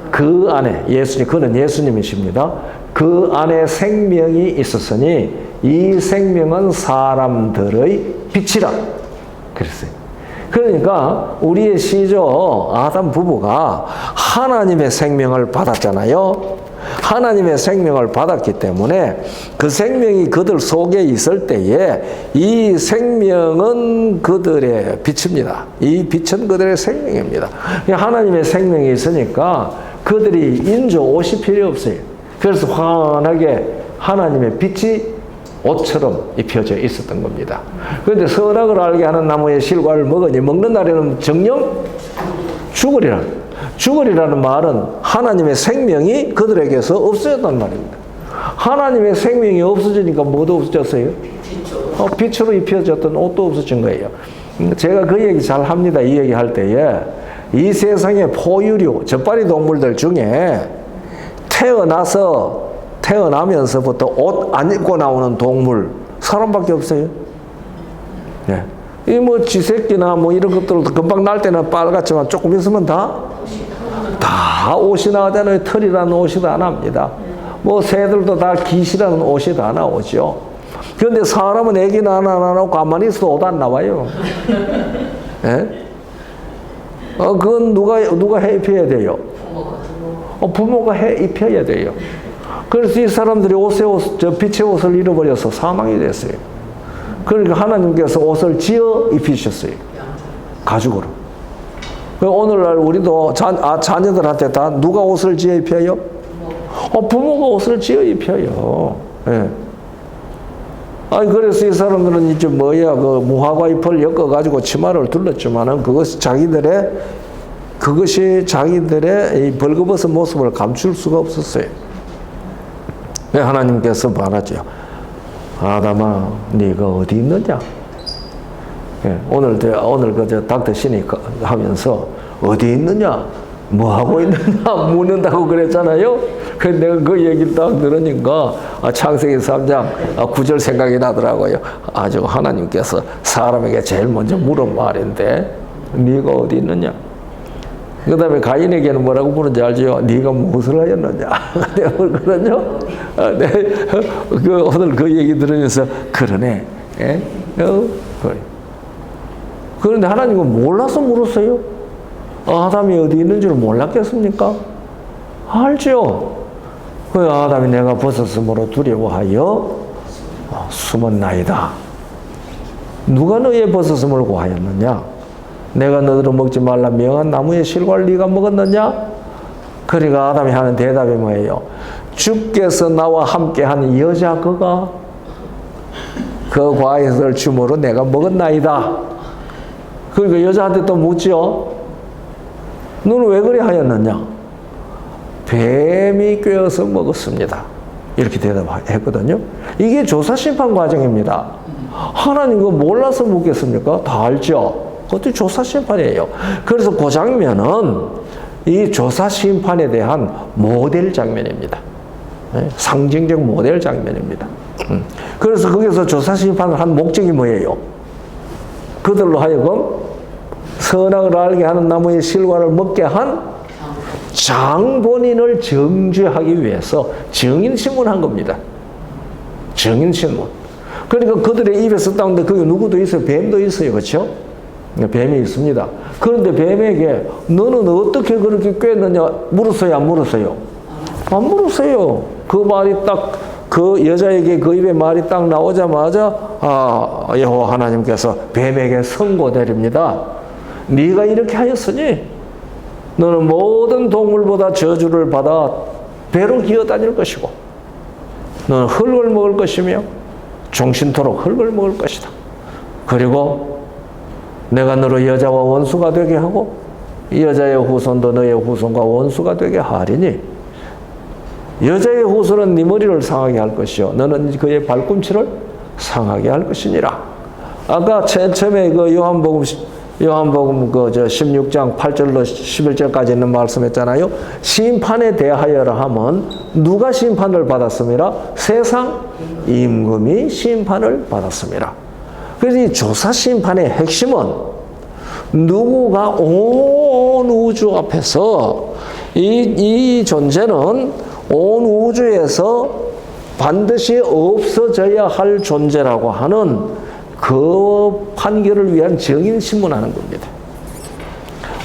그 안에 그는 예수님이십니다. 그 안에 생명이 있었으니 이 생명은 사람들의 빛이라 그랬어요. 그러니까 우리의 시조 아담 부부가 하나님의 생명을 받았잖아요. 하나님의 생명을 받았기 때문에 그 생명이 그들 속에 있을 때에 이 생명은 그들의 빛입니다. 이 빛은 그들의 생명입니다. 하나님의 생명이 있으니까 그들이 인조 옷이 필요 없어요. 그래서 환하게 하나님의 빛이 옷처럼 입혀져 있었던 겁니다. 그런데 선악을 알게 하는 나무의 실과를 먹으니 먹는 날에는 정녕 죽으리라. 죽으리라는 말은 하나님의 생명이 그들에게서 없어졌단 말입니다. 하나님의 생명이 없어지니까 뭐도 없어졌어요? 빛으로 입혀졌던 옷도 없어진 거예요. 제가 그 얘기 잘 합니다. 이 얘기 할 때에 이 세상의 포유류, 젖발이 동물들 중에 태어나면서부터 옷 안 입고 나오는 동물 사람밖에 없어요. 네. 이 뭐 쥐새끼나 뭐 이런 것들도 금방 날 때는 빨갛지만 조금 있으면 다 옷이 나오잖아요. 털이라는 옷이 다 납니다. 뭐 새들도 다 깃이라는 옷이 다 나오죠. 그런데 사람은 애기는 하나 안 나오고 가만히 있어도 옷 안 나와요. 예? 그건 누가 해 입혀야 돼요? 부모가 해 입혀야 돼요. 그래서 이 사람들이 빛의 옷을 잃어버려서 사망이 됐어요. 그러니까 하나님께서 옷을 지어 입히셨어요. 가죽으로. 오늘날 우리도 자녀들한테 다 누가 옷을 지어 입혀요? 부모가 옷을 지어 입혀요. 예. 아니, 그래서 이 사람들은 이제 그 무화과 잎을 엮어가지고 치마를 둘렀지만은 그것이 자기들의 이 벌거벗은 모습을 감출 수가 없었어요. 하나님께서 말하죠. 아담아, 네가 어디 있느냐? 예, 오늘 닥터 신이 하면서 어디 있느냐? 뭐 하고 있느냐? 묻는다고 그랬잖아요. 그래서 내가 그 얘기를 딱 들으니까 창세기 3장 9절 생각이 나더라고요. 아주 하나님께서 사람에게 제일 먼저 물은 말인데 네가 어디 있느냐? 그 다음에 가인에게는 뭐라고 부르는지 알죠? 네가 무엇을 하였느냐? 내가 그러거든요. 오늘 그 얘기 들으면서 그러네. 예? 그런데 하나님은 몰라서 물었어요. 아담이 어디 있는 줄 몰랐겠습니까? 알죠. 그 아담이 내가 벗었으므로 두려워하여 숨었나이다. 누가 너의 벗었음을 고하였느냐? 내가 너희로 먹지 말라 명한 나무의 실과를 네가 먹었느냐? 그러니까 아담이 하는 대답이 뭐예요? 주께서 나와 함께한 여자 그가 그 과에서 주므로 내가 먹었나이다. 그러니까 여자한테 또 묻죠. 너는 왜 그래 하였느냐? 뱀이 꿰어서 먹었습니다. 이렇게 대답했거든요. 이게 조사심판 과정입니다. 하나님 그거 몰라서 묻겠습니까? 다 알죠. 그것도 조사 심판이에요. 그래서 그 장면은 이 조사 심판에 대한 모델 장면입니다. 상징적 모델 장면입니다. 그래서 거기서 조사 심판을 한 목적이 뭐예요? 그들로 하여금 선악을 알게 하는 나무의 실과를 먹게 한 장본인을 정죄하기 위해서 증인신문한 겁니다. 증인신문. 그러니까 그들의 입에서 따는데 거기 누구도 있어요? 뱀도 있어요. 그렇죠? 뱀이 있습니다. 그런데 뱀에게 너는 어떻게 그렇게 꿰느냐 물었어요? 안 물었어요? 안 물었어요. 그 말이 딱 그 여자에게 그 입에 말이 딱 나오자마자 여호와 하나님께서 뱀에게 선고 내립니다. 네가 이렇게 하였으니 너는 모든 동물보다 저주를 받아 배로 기어다닐 것이고 너는 흙을 먹을 것이며 종신토록 흙을 먹을 것이다. 그리고 내가 너를 여자와 원수가 되게 하고 이 여자의 후손도 너의 후손과 원수가 되게 하리니 여자의 후손은 네 머리를 상하게 할 것이요 너는 그의 발꿈치를 상하게 할 것이니라. 아까 처음에 그 요한복음 그 16장 8절로 11절까지 있는 말씀했잖아요. 심판에 대하여라 하면 누가 심판을 받았습니다? 세상 임금이 심판을 받았습니다. 그래서 이 조사 심판의 핵심은 누구가 온 우주 앞에서 이 존재는 온 우주에서 반드시 없어져야 할 존재라고 하는 그 판결을 위한 증인신문하는 겁니다.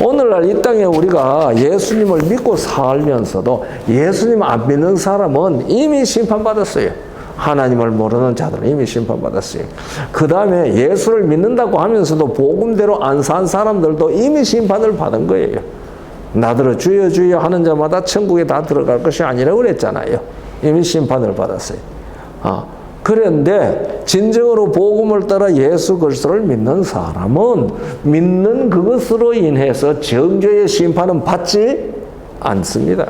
오늘날 이 땅에 우리가 예수님을 믿고 살면서도 예수님 안 믿는 사람은 이미 심판받았어요. 하나님을 모르는 자들은 이미 심판받았어요. 그 다음에 예수를 믿는다고 하면서도 복음대로 안 산 사람들도 이미 심판을 받은 거예요. 나더러 주여 주여 하는 자마다 천국에 다 들어갈 것이 아니라고 그랬잖아요. 이미 심판을 받았어요. 그런데 진정으로 복음을 따라 예수 그리스도를 믿는 사람은 믿는 그것으로 인해서 정죄의 심판은 받지 않습니다.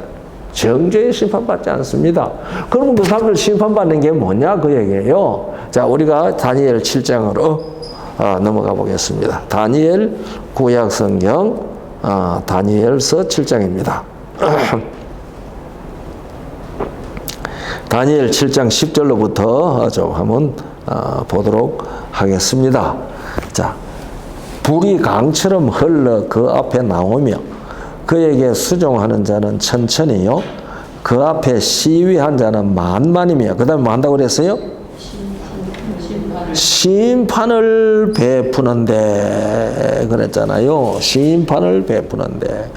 정죄의 심판 받지 않습니다. 그러면 그 사람들 심판받는 게 뭐냐 그 얘기예요. 자, 우리가 다니엘 7장으로 넘어가 보겠습니다. 다니엘 구약 성경 다니엘서 7장입니다. 다니엘 7장 10절로부터 좀 한번 보도록 하겠습니다. 자, 불이 강처럼 흘러 그 앞에 나오며 그에게 수종하는 자는 천천히요 그 앞에 시위한 자는 만만이며 그 다음에 뭐 한다고 그랬어요? 심판을 베푸는데 그랬잖아요. 심판을 베푸는데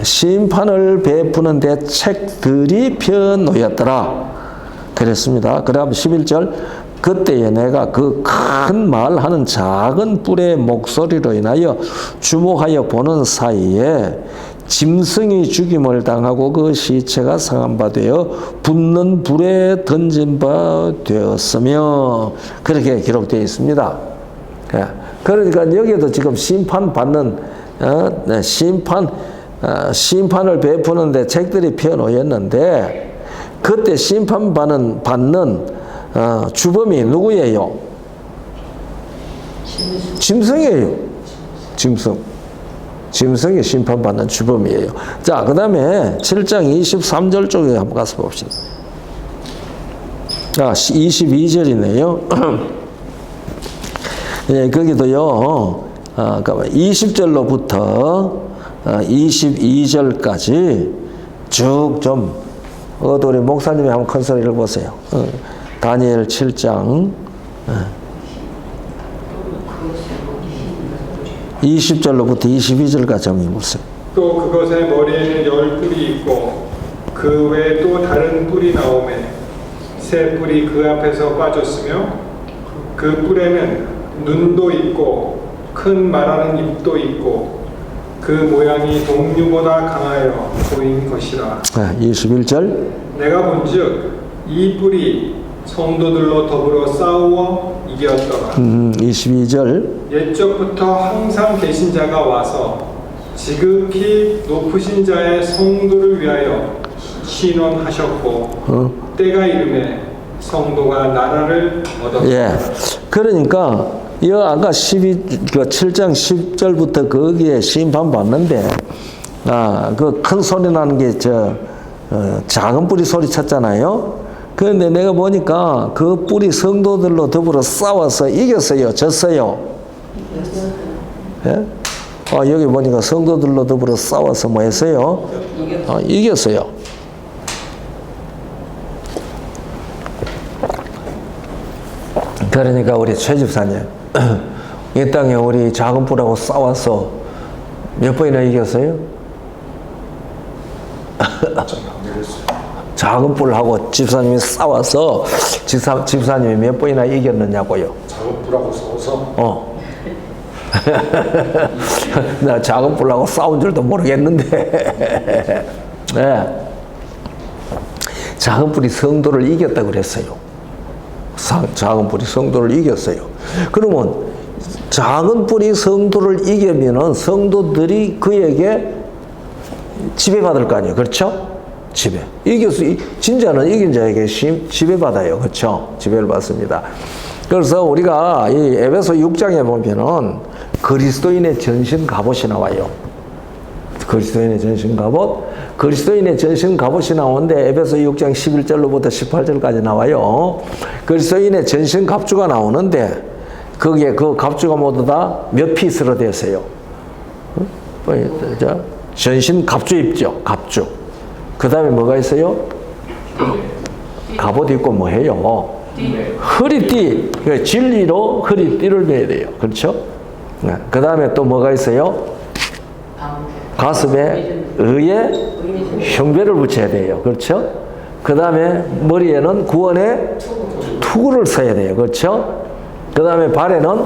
심판을 베푸는데 책들이 펴놓였더라 그랬습니다. 그 다음 11절 그때에 내가 그 큰 말하는 작은 뿔의 목소리로 인하여 주목하여 보는 사이에 짐승이 죽임을 당하고 그 시체가 상한 바 되어 붙는 불에 던진 바 되었으며 그렇게 기록되어 있습니다. 그러니까 여기에도 지금 심판받는 심판을 베푸는데 책들이 펴놓였는데 그때 심판받는 주범이 누구예요? 짐승이에요. 짐승이 심판받는 주범이에요. 자, 그 다음에 7장 23절 쪽에 한번 가서 봅시다. 자, 22절이네요. 예, 거기도요, 20절로부터 22절까지 쭉 좀, 우리 목사님이 한번 큰 소리를 보세요. 다니엘 7장 20절로부터 22절까지 한번 보세요. 또 그것의 머리에는 10뿔이 있고 그 외에 또 다른 뿔이 나오매 새 뿔이 그 앞에서 빠졌으며 그 뿔에는 눈도 있고 큰 말하는 입도 있고 그 모양이 동류보다 강하여 보인 것이라. 21절 내가 본즉 이 뿔이 성도들로 더불어 싸우어 이겼더라. 22절 옛적부터 항상 계신 자가 와서 지극히 높으신 자의 성도를 위하여 신원하셨고 때가 이름에 성도가 나라를 얻었다. 예. 그러니까 이 아까 7장 10절부터 거기에 심판 받는데 그 큰 소리 나는 게 작은 뿌리 소리 쳤잖아요. 그런데 내가 보니까 그 뿌리 성도들로 더불어 싸워서 이겼어요, 졌어요. 예? 여기 보니까 성도들로 더불어 싸워서 뭐 했어요? 이겼어요. 그러니까 우리 최 집사님 이 땅에 우리 작은 뿔하고 싸워서 몇 번이나 이겼어요? 작은 뿔하고 집사님이 싸워서 집사님이 몇 번이나 이겼느냐고요? 작은 뿔하고 싸워서 나 작은 뿔하고 싸운 줄도 모르겠는데 네. 작은 뿔이 성도를 이겼다고 그랬어요. 작은 뿔이 성도를 이겼어요. 그러면 작은 뿔이 성도를 이기면은 성도들이 그에게 지배받을 거 아니에요. 그렇죠? 지배. 진짜는 이긴 자에게 지배받아요. 그렇죠? 지배를 받습니다. 그래서 우리가 이 에베소 6장에 보면은 그리스도인의 전신 갑옷이 나와요. 그리스도인의 전신 갑옷. 그리스도인의 전신 갑옷이 나오는데 에베소 6장 11절로부터 18절까지 나와요. 그리스도인의 전신 갑주가 나오는데 거기에 그 갑주가 모두 다 몇 피스로 되어 있어요. 전신 갑주 입죠. 갑주. 그 다음에 뭐가 있어요? 갑옷 입고 뭐 해요? 허리띠. 진리로 허리띠를 매야 돼요. 그렇죠? 그 다음에 또 뭐가 있어요? 가슴에 의의 흉배를 붙여야 돼요. 그렇죠? 그 다음에 머리에는 구원의 투구를 써야 돼요. 그렇죠? 그 다음에 발에는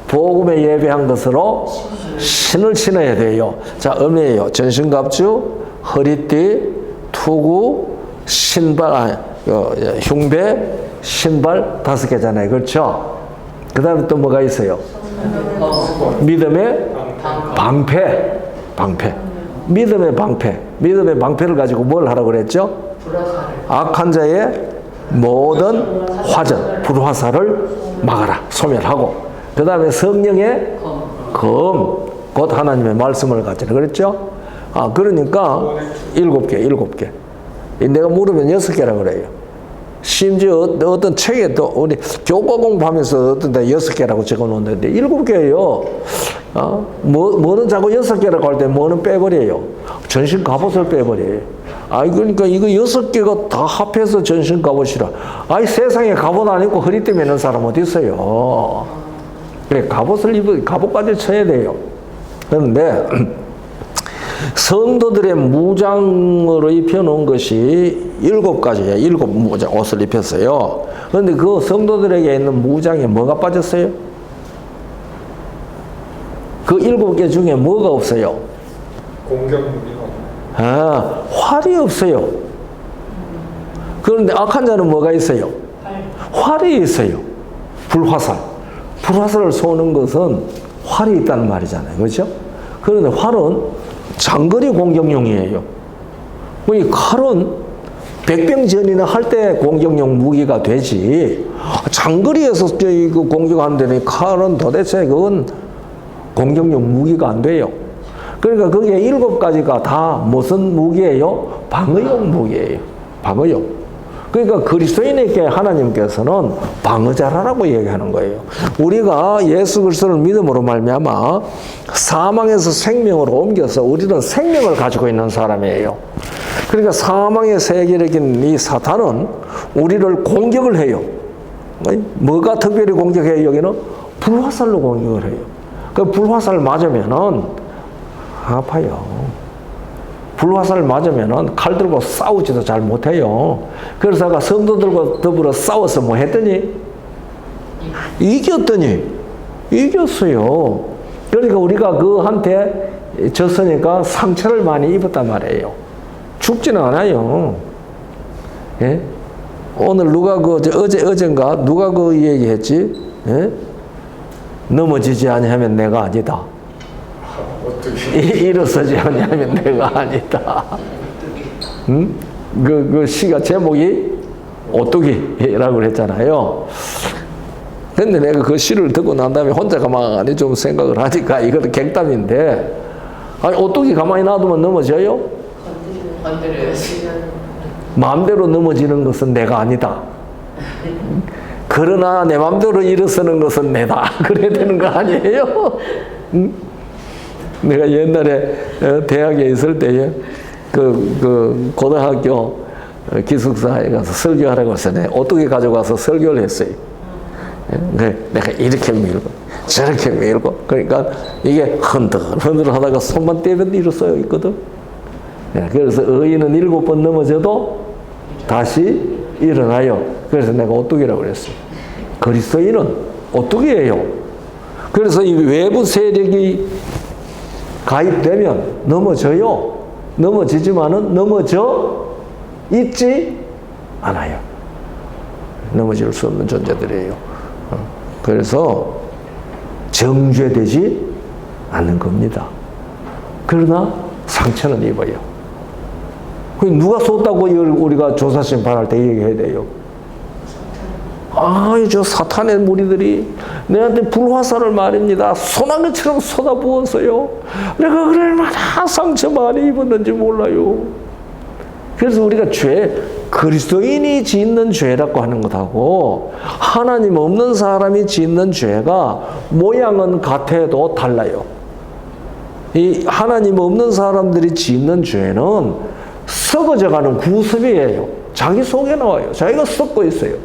복음에 예배한 것으로 신을 신어야 돼요. 자, 음이에요. 전신갑주, 허리띠, 투구, 신발, 흉배, 신발 5개잖아요. 그렇죠? 그 다음에 또 뭐가 있어요? 믿음의 방패. 믿음의 방패. 믿음의 방패를 가지고 뭘 하라고 그랬죠? 악한 자의 모든 화전, 불화살을 막아라. 소멸하고. 그 다음에 성령의 검, 곧 하나님의 말씀을 가지라. 그랬죠? 그러니까 7개. 내가 물으면 6개라 그래요. 심지어 어떤 책에 또 우리 교과 공부하면서 어떤 데 6개라고 적어 놓는데 7개예요. 뭐는 자꾸 6개라고 할 때 뭐는 빼버려요. 전신 갑옷을 빼버려요. 그러니까 이거 6개가 다 합해서 전신 갑옷이라. 세상에 갑옷 안 입고 허리띠 매는 사람 어디 있어요? 그래, 갑옷까지 쳐야 돼요. 그런데 성도들의 무장으로 입혀놓은 것이 7가지예요. 7 무장 옷을 입혔어요. 그런데 그 성도들에게 있는 무장에 뭐가 빠졌어요? 그 7개 중에 뭐가 없어요? 공격무기가 활이 없어요. 그런데 악한 자는 뭐가 있어요? 활이 있어요. 불화살을 쏘는 것은 활이 있다는 말이잖아요. 그렇죠? 그런데 활은 장거리 공격용이에요. 이 칼은 백병전이나 할 때 공격용 무기가 되지. 장거리에서 공격하는 칼은 도대체 그건 공격용 무기가 안 돼요. 그러니까 거기에 7가지가 다 무슨 무기예요? 방어용 무기예요. 방어용. 그러니까 그리스도인에게 하나님께서는 방어자라고 얘기하는 거예요. 우리가 예수 그리스도를 믿음으로 말미암아 사망에서 생명으로 옮겨서 우리는 생명을 가지고 있는 사람이에요. 그러니까 사망의 세계력인 이 사탄은 우리를 공격을 해요. 뭐가 특별히 공격해요? 여기는 불화살로 공격을 해요. 그 불화살 맞으면은 아파요. 불화살 맞으면은 칼 들고 싸우지도 잘 못해요. 그래서 아까 성도들과 더불어 싸워서 뭐 했더니? 이겼어요. 그러니까 우리가 그한테 졌으니까 상처를 많이 입었단 말이에요. 죽지는 않아요. 예? 오늘 누가 어젠가 누가 그 얘기했지? 예? 넘어지지 아니하면 내가 아니다. 일어서지 아니하면 내가 아니다. 응? 그 시가 제목이 오뚜기라고 했잖아요. 근데 내가 그 시를 듣고 난 다음에 혼자 가만히 좀 생각을 하니까 이것도 객담인데, 아니, 오뚜기 가만히 놔두면 넘어져요? 건드려야지. 마음대로 넘어지는 것은 내가 아니다. 그러나 내 마음대로 일어서는 것은 내다. 그래야 되는 거 아니에요? 응? 내가 옛날에 대학에 있을 때에 그 고등학교 기숙사에 가서 설교하라고 해서 내가 오뚜기 가져가서 설교를 했어요. 내가 이렇게 밀고 저렇게 밀고 그러니까 이게 흔들 하다가 손만 떼면 일어서요 있거든. 그래서 의인은 7번 넘어져도 다시 일어나요. 그래서 내가 오뚜기라고 그랬어요. 그리스도인은 오뚜기예요. 그래서 이 외부 세력이 가입되면 넘어져요. 넘어지지만은 넘어져 있지 않아요. 넘어질 수 없는 존재들이에요. 그래서 정죄되지 않는 겁니다. 그러나 상처는 입어요. 누가 쏟다고 우리가 조사심판할 때 얘기해야 돼요. 저 사탄의 무리들이 내한테 불화살을 말입니다. 소나기처럼 쏟아부었어요. 내가 얼마나 상처 많이 입었는지 몰라요. 그래서 우리가 그리스도인이 짓는 죄라고 하는 것하고 하나님 없는 사람이 짓는 죄가 모양은 같아도 달라요. 이 하나님 없는 사람들이 짓는 죄는 썩어져가는 구습이에요. 자기 속에 나와요. 자기가 썩고 있어요.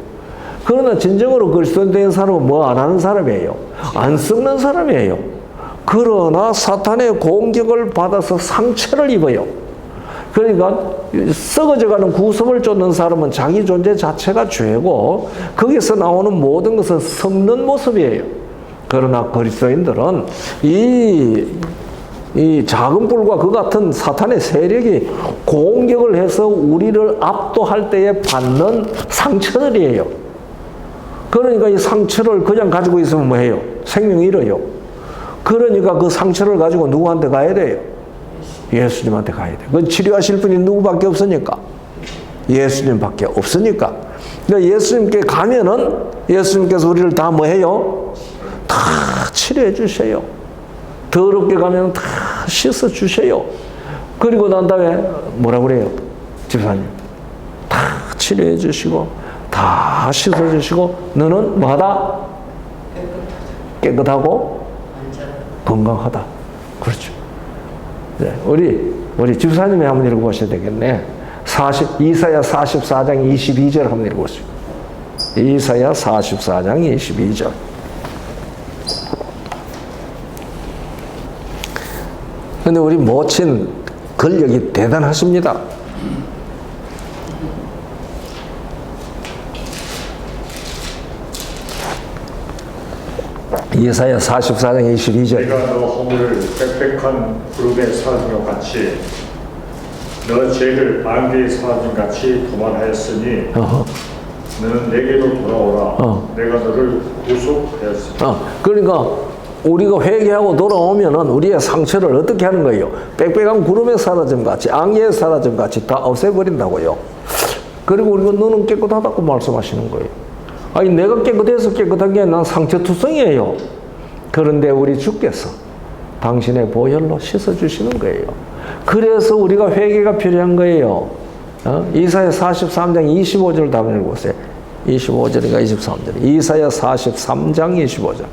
그러나 진정으로 그리스도인 된 사람은 뭐 안 하는 사람이에요. 안 썩는 사람이에요. 그러나 사탄의 공격을 받아서 상처를 입어요. 그러니까 썩어져가는 구습을 쫓는 사람은 자기 존재 자체가 죄고 거기서 나오는 모든 것은 썩는 모습이에요. 그러나 그리스도인들은 이 작은 불과 그 같은 사탄의 세력이 공격을 해서 우리를 압도할 때에 받는 상처들이에요. 그러니까 이 상처를 그냥 가지고 있으면 뭐해요? 생명 잃어요. 그러니까 그 상처를 가지고 누구한테 가야 돼요? 예수님한테 가야 돼요. 그 치료하실 분이 누구밖에 없으니까? 예수님밖에 없으니까. 그러니까 예수님께 가면은 예수님께서 우리를 다 뭐해요? 다 치료해 주셔요. 더럽게 가면 다 씻어 주셔요. 그리고 난 다음에 뭐라 그래요? 집사님. 다 치료해 주시고 다 씻어 주시고 너는 뭐하다? 깨끗하고 건강하다. 그렇죠. 네, 우리 집사님이 한번 읽어보셔야 되겠네. 이사야 44장 22절 한번 읽어보세요. 이사야 44장 22절. 근데 우리 모친 권력이 대단하십니다. 이사야 44장 22절. 내가 너 허물을 빽빽한 구름의 사라짐과 같이 너 죄를 안개의 사라짐 같이 도말하였으니 너는 내게로 돌아오라. 내가 너를 구속하였으니. 그러니까 우리가 회개하고 돌아오면은 우리의 상처를 어떻게 하는 거예요? 빽빽한 구름의 사라짐 같이 안개의 사라짐 같이 다 없애버린다고요. 그리고 우리가 너는 깨끗하다고 말씀하시는 거예요. 아니 내가 깨끗해서 깨끗한 게 난 상처투성이에요. 그런데 우리 주께서 당신의 보혈로 씻어주시는 거예요. 그래서 우리가 회개가 필요한 거예요. 이사야 43장 25절을 다 읽어보세요. 25절인가 23절. 이사야 43장 25절.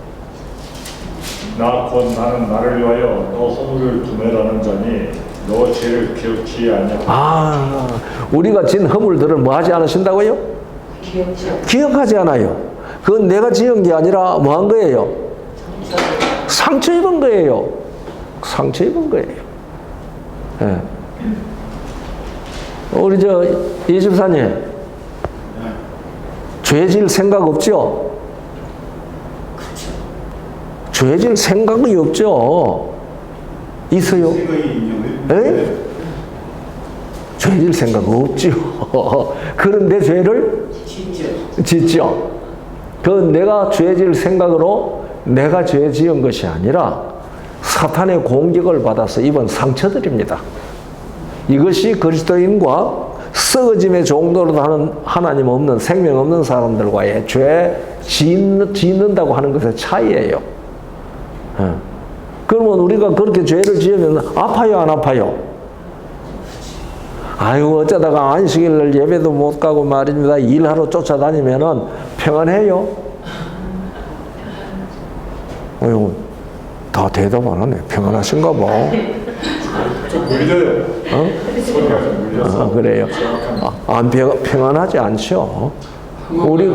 나 곧 나는 나를 위하여 너 허물을 두매라는 자니 너 죄를 기억지 아니하고. 우리가 진 허물들을 뭐 하지 않으신다고요? 기억하지 않아요. 그건 내가 지은 게 아니라 뭐 한 거예요? 상처 입은 거예요. 상처 입은 거예요. 네. 우리 이 집사님 죄질 생각 없죠? 죄질 생각이 없죠? 있어요? 에? 죄질 생각 없죠. 그런데 죄를 짓죠. 그건 내가 죄질 생각으로 내가 죄 지은 것이 아니라 사탄의 공격을 받아서 입은 상처들입니다. 이것이 그리스도인과 썩어짐의 정도로 하는 하나님 없는 생명 없는 사람들과의 죄 짓는다고 하는 것의 차이예요. 그러면 우리가 그렇게 죄를 지으면 아파요, 안 아파요? 아이고 어쩌다가 안식일날 예배도 못 가고 말입니다. 일하러 쫓아다니면은 평안해요? 어휴, 다 대답 안 하네. 평안하신가 봐. 좀 물려요. 소리가 좀 물려서. 그래요. 안 평안하지 않죠? 우리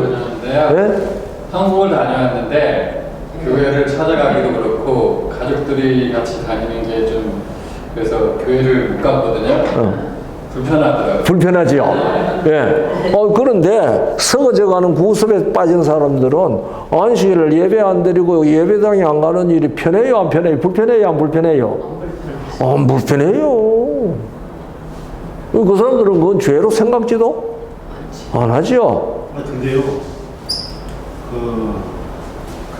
한국을 다녀왔는데 교회를 찾아가기도 그렇고 가족들이 같이 다니는 게 좀 그래서 교회를 못 갔거든요. 불편하더라고요. 불편하지요. 예. 그런데 썩어져 가는 구습에 빠진 사람들은 안식일을 예배 안 드리고 예배당에 안 가는 일이 편해요, 안 편해요? 불편해요, 안 불편해요? 안 불편해요. 그 사람들은 그건 죄로 생각지도 안 하지요. 근데요,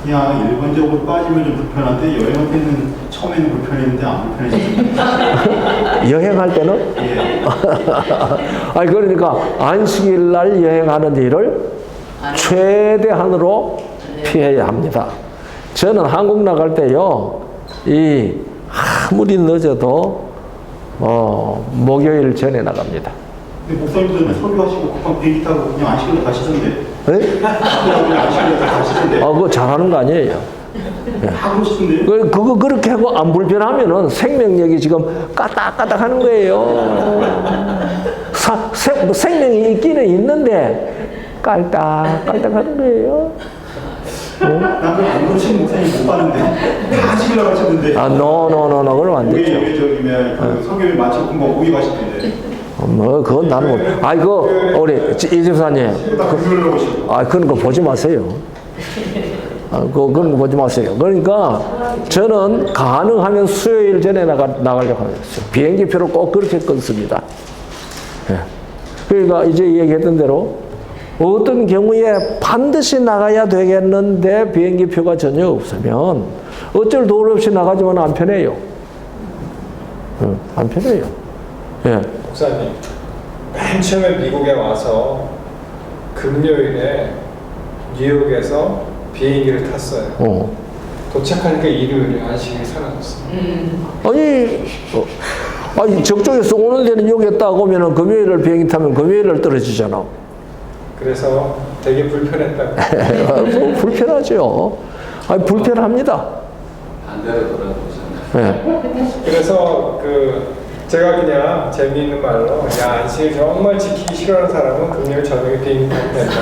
그냥 일반적으로 빠지면 좀 불편한데 여행할 때는 처음에는 불편했는데 안 불편해지죠. 여행할 때는? 예. 아니 그러니까 안식일 날 여행하는 일을 최대한으로 피해야 합니다. 저는 한국 나갈 때요, 아무리 늦어도 목요일 전에 나갑니다. 근데 목사님들은 설교하시고 급한 비행기 타고 그냥 안식일로 가시던데. 네? 그냥 안식일로 가시던데. 그거 잘하는 거 아니에요. 하고 싶은데요. 그거 그렇게 하고 안 불편하면은 생명력이 지금 까딱까딱 하는 거예요. 생명이 있기는 있는데 깔딱깔딱 하는 거예요. 난 그럼 안 그러신 목사님 못 봤는데 다 하시려고 하셨는데. 노 그러면 안 되죠. 우리 저기면 설교를 마치고 금방 오기 가시던데. 그건 나는 못. 우리 이 집사님. 그런 거 보지 마세요. 그런 거 보지 마세요. 그러니까 저는 가능하면 수요일 전에 나가려고 하고 있어요. 비행기표를 꼭 그렇게 끊습니다. 예. 그러니까 이제 얘기했던 대로 어떤 경우에 반드시 나가야 되겠는데 비행기표가 전혀 없으면 어쩔 도리 없이 나가지만 안 편해요. 안 편해요. 예. 목사님, 맨 처음에 미국에 와서 금요일에 뉴욕에서 비행기를 탔어요. 도착하니까 일요일에 안식일이 사라졌어요. 아니 저쪽에서 오는 데는 여기에 딱 오면은 금요일을 비행기 타면 금요일을 떨어지잖아. 그래서 되게 불편했다고. 불편하죠. 아니 불편합니다. 반대로 돌아보잖아요. 네. 그래서 제가 그냥 재미있는 말로 안식일 정말 지키기 싫어하는 사람은 금요일 저녁에 비행기 타면 된다.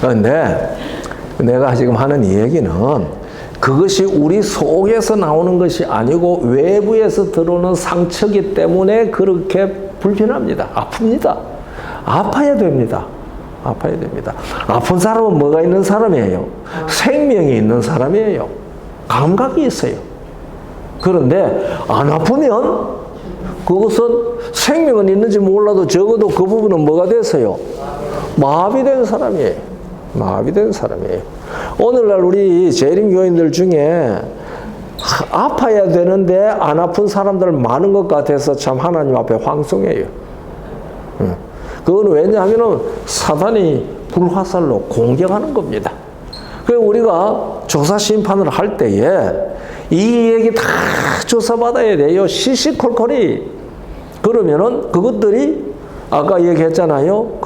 그런데 내가 지금 하는 이 얘기는 그것이 우리 속에서 나오는 것이 아니고 외부에서 들어오는 상처기 때문에 그렇게 불편합니다. 아픕니다. 아파야 됩니다. 아파야 됩니다. 아픈 사람은 뭐가 있는 사람이에요? 생명이 있는 사람이에요. 감각이 있어요. 그런데 안 아프면 그것은 생명은 있는지 몰라도 적어도 그 부분은 뭐가 됐어요? 마비된 사람이에요. 마비된 사람이에요. 오늘날 우리 재림교인들 중에 아파야 되는데 안 아픈 사람들 많은 것 같아서 참 하나님 앞에 황송해요. 그건 왜냐하면 사단이 불화살로 공격하는 겁니다. 그래서 우리가 조사 심판을 할 때에 이 얘기 다 조사받아야 돼요. 시시콜콜이. 그러면은 그것들이 아까 얘기했잖아요.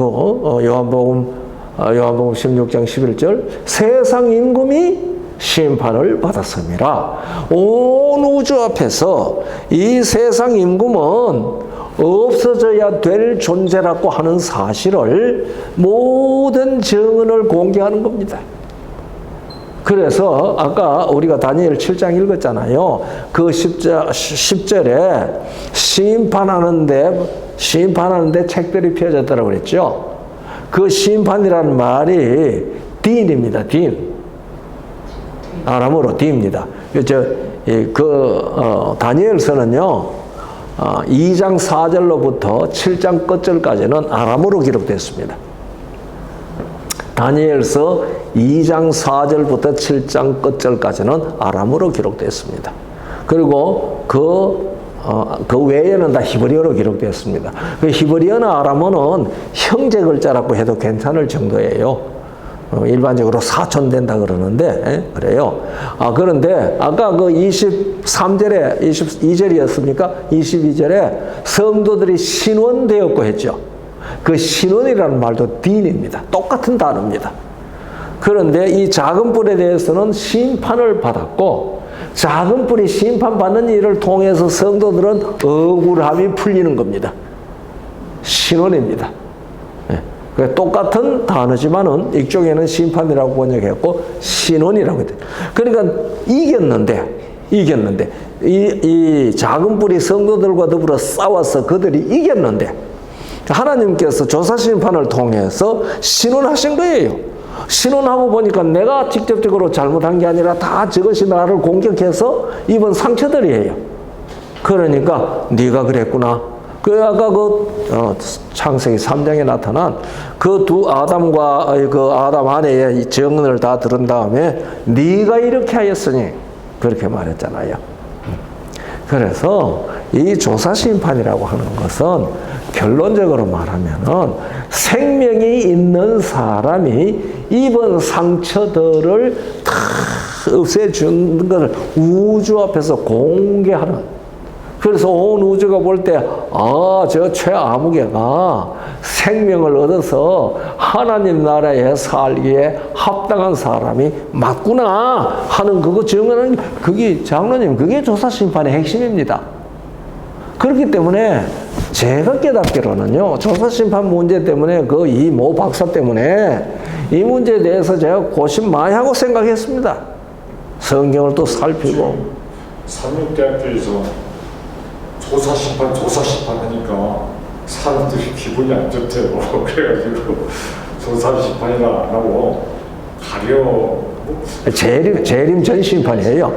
요한복음 16장 11절 세상 임금이 심판을 받았습니다. 온 우주 앞에서 이 세상 임금은 없어져야 될 존재라고 하는 사실을 모든 증언을 공개하는 겁니다. 그래서 아까 우리가 다니엘 7장 읽었잖아요. 그 10절에 심판하는데 책들이 펴졌다고 그랬죠. 그 심판이라는 말이 딘입니다. 딘. 아람어로 딘입니다. 다니엘서는요. 2장 4절로부터 7장 끝절까지는 아람어로 기록됐습니다. 다니엘서 2장 4절부터 7장 끝절까지는 아람어로 기록됐습니다. 그리고 그 그 외에는 다 히브리어로 기록되었습니다. 그 히브리어나 아람어는 형제 글자라고 해도 괜찮을 정도예요. 일반적으로 4천 된다 그러는데, 그래요. 그런데 아까 그 23절에, 22절이었습니까? 22절에 성도들이 신원되었고 했죠. 그 신원이라는 말도 딘입니다. 똑같은 단어입니다. 그런데 이 작은 뿔에 대해서는 심판을 받았고, 작은 뿔이 심판받는 일을 통해서 성도들은 억울함이 풀리는 겁니다. 신원입니다. 똑같은 단어지만은 이쪽에는 심판이라고 번역했고 신원이라고 했대. 그러니까 이겼는데 이 작은 뿔이 성도들과 더불어 싸워서 그들이 이겼는데 하나님께서 조사 심판을 통해서 신원하신 거예요. 신원하고 보니까 내가 직접적으로 잘못한 게 아니라 다 저것이 나를 공격해서 입은 상처들이에요. 그러니까 네가 그랬구나. 그 아까 창세기 3장에 나타난 그 두 아담과 그 아담 아내의 정언을 다 들은 다음에 네가 이렇게 하였으니 그렇게 말했잖아요. 그래서 이 조사 심판이라고 하는 것은 결론적으로 말하면은 생명이 있는 사람이 입은 상처들을 다 없애주는 것을 우주 앞에서 공개하는. 그래서 온 우주가 볼 때, 저 최아무개가 생명을 얻어서 하나님 나라에 살기에 합당한 사람이 맞구나 하는 그거 증언은 그게 장로님, 그게 조사심판의 핵심입니다. 그렇기 때문에 제가 깨닫기로는요, 조사심판 문제 때문에 이 모 박사 때문에 이 문제에 대해서 제가 고심 많이 하고 생각했습니다. 성경을 또 살피고. 삼육대학교에서 조사 심판 하니까 사람들이 기분이 안 좋대요. 그래가지고 조사 심판이나 안 하고 가려. 재림 전 심판이에요.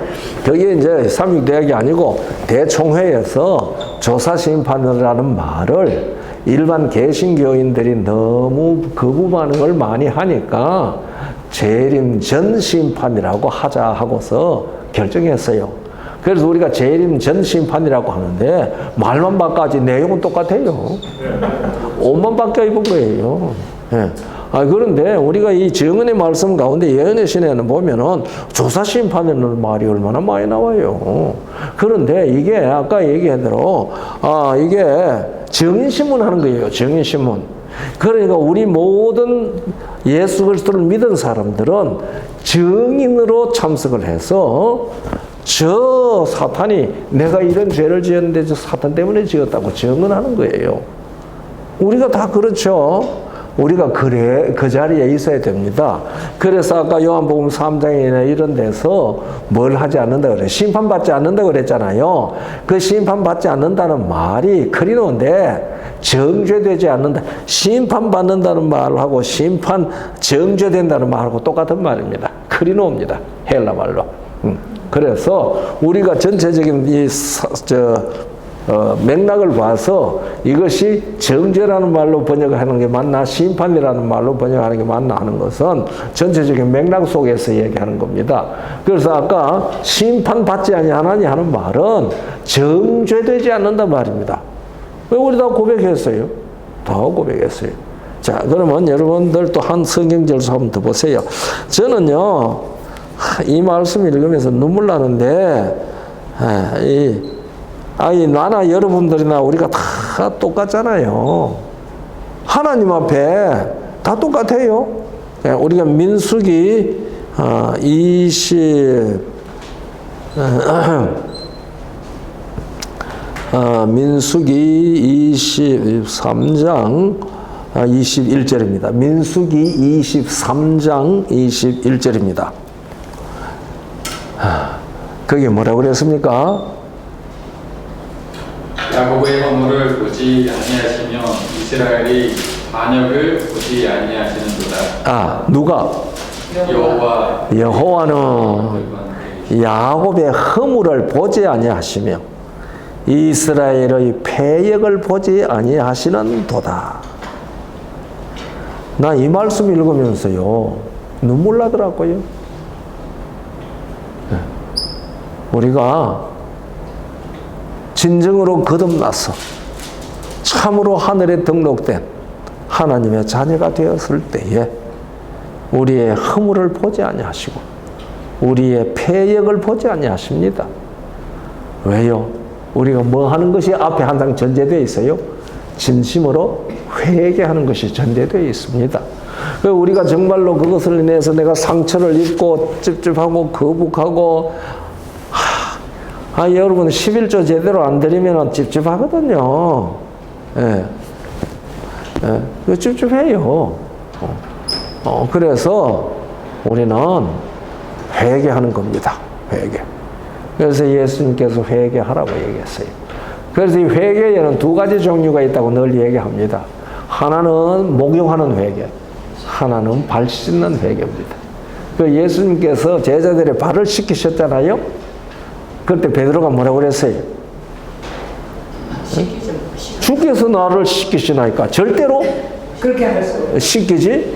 그게 이제 삼육대학이 아니고 대총회에서 조사 심판이라는 말을 일반 개신교인들이 너무 거부하는 걸 많이 하니까 재림 전 심판이라고 하자 하고서 결정했어요. 그래서 우리가 재림 전 심판이라고 하는데 말만 바꿔지 내용은 똑같아요. 옷만 바뀌어 입은 거예요. 예. 그런데 우리가 이 정언의 말씀 가운데 예언의 신에는 보면은 조사 심판이라는 말이 얼마나 많이 나와요. 그런데 이게 아까 얘기한 대로 이게 정인신문 하는 거예요. 정인신문. 그러니까 우리 모든 예수 그리스도를 믿은 사람들은 정인으로 참석을 해서 저 사탄이 내가 이런 죄를 지었는데 저 사탄 때문에 지었다고 증언하는 거예요. 우리가 다 그렇죠. 우리가 그 자리에 있어야 됩니다. 그래서 아까 요한복음 3장이나 이런 데서 뭘 하지 않는다 그래. 심판받지 않는다 그랬잖아요. 그 심판받지 않는다는 말이 크리노인데 정죄되지 않는다. 심판받는다는 말하고 심판 정죄된다는 말하고 똑같은 말입니다. 크리노입니다. 헬라 말로. 그래서 우리가 전체적인 맥락을 봐서 이것이 정죄라는 말로 번역하는 게 맞나 심판이라는 말로 번역하는 게 맞나 하는 것은 전체적인 맥락 속에서 얘기하는 겁니다. 그래서 아까 심판받지 아니하나니 하는 말은 정죄되지 않는다 말입니다. 왜 우리 다 고백했어요? 다 고백했어요. 자, 그러면 여러분들 또 한 성경절 한번 더 보세요. 저는요 이 말씀 읽으면서 눈물 나는데 나나 여러분들이나 우리가 다 똑같잖아요. 하나님 앞에 다 똑같아요. 우리가 민수기 23장 21절입니다. 민수기 23장 21절입니다. 그게 뭐라고 그랬습니까? 야곱의 허물을 보지 아니하시며 이스라엘이 반역을 보지 아니하시는도다. 누가? 여호와는 야곱의 허물을 보지 아니하시며 이스라엘의 패역을 보지 아니하시는도다. 나 이 말씀 읽으면서요 눈물 나더라고요. 우리가 진정으로 거듭나서 참으로 하늘에 등록된 하나님의 자녀가 되었을 때에 우리의 허물을 보지 아니하시고 우리의 패역을 보지 아니하십니다. 왜요? 우리가 뭐 하는 것이 앞에 항상 전제되어 있어요? 진심으로 회개하는 것이 전제되어 있습니다. 우리가 정말로 그것을 인해서 내가 상처를 입고 찝찝하고 거북하고 여러분 11조 제대로 안 드리면 찝찝하거든요. 예. 예. 찝찝해요. 그래서 우리는 회개하는 겁니다. 회개. 그래서 예수님께서 회개하라고 얘기했어요. 그래서 이 회개에는 두 가지 종류가 있다고 늘 얘기합니다. 하나는 목욕하는 회개, 하나는 발 씻는 회개입니다. 그 예수님께서 제자들의 발을 씻기셨잖아요. 그때 베드로가 뭐라고 그랬어요? 주께서 나를 씻기시나이까? 절대로 그렇게 할 수. 씻기지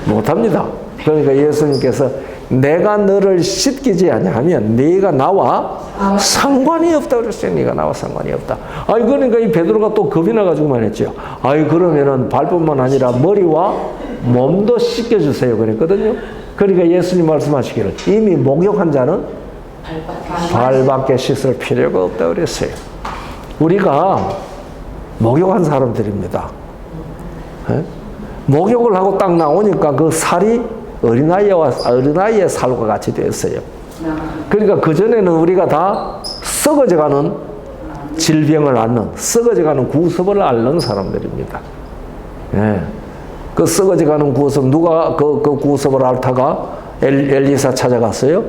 못합니다. 그러니까 예수님께서 내가 너를 씻기지 아니하면 네가 나와 상관이 없다 그랬어요. 네가 나와 상관이 없다. 아니 그러니까 이 베드로가 또 겁이 나가지고 말했죠. 아니 그러면은 발뿐만 아니라 머리와 몸도 씻겨주세요 그랬거든요. 그러니까 예수님 말씀하시기를 이미 목욕한 자는 발밖에 씻을 필요가 없다 그랬어요. 우리가 목욕한 사람들입니다. 에? 목욕을 하고 딱 나오니까 그 살이 어린아이의 살과 같이 되었어요. 그러니까 그전에는 우리가 다 썩어져가는 질병을 앓는, 썩어져가는 구습을 앓는 사람들입니다. 예. 그 썩어져가는 구습, 누가 그 구습을 앓다가 엘리사 찾아갔어요?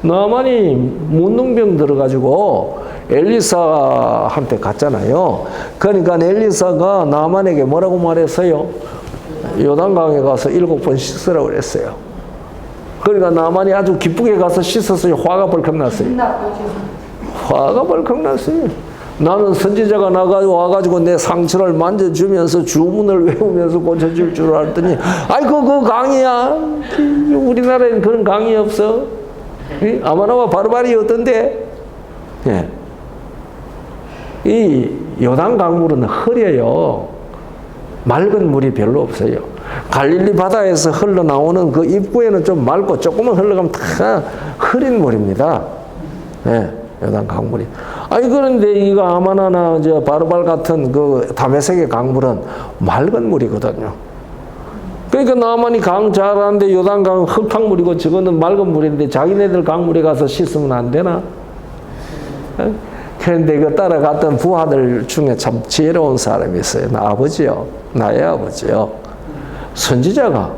나만이 문둥병 들어가지고 엘리사한테 갔잖아요. 그러니까 엘리사가 나만에게 뭐라고 말했어요? 요단강에 가서 7번 씻으라고 그랬어요. 그러니까 나만이 아주 기쁘게 가서 씻었어요. 화가 벌컥 났어요. 화가 벌컥 났어요. 나는 선지자가 와가지고 내 상처를 만져주면서 주문을 외우면서 고쳐줄 줄 알았더니 아이고 그 강이야. 우리나라에는 그런 강이 없어. 아마나와 바르바리 어떤데? 예. 이 요단 강물은 흐려요. 맑은 물이 별로 없어요. 갈릴리 바다에서 흘러나오는 그 입구에는 좀 맑고 조금만 흘러가면 다 흐린 물입니다. 예, 요단 강물이. 아니 그런데 이거 아마나나 저 바르발 같은 그 다메섹의 강물은 맑은 물이거든요. 그러니까 나만이 강 잘하는데 요단강 흙탕물이고 저거는 맑은 물인데 자기네들 강물에 가서 씻으면 안 되나? 예? 그런데 그 따라갔던 부하들 중에 참 지혜로운 사람이 있어요. 나의 아버지요. 선지자가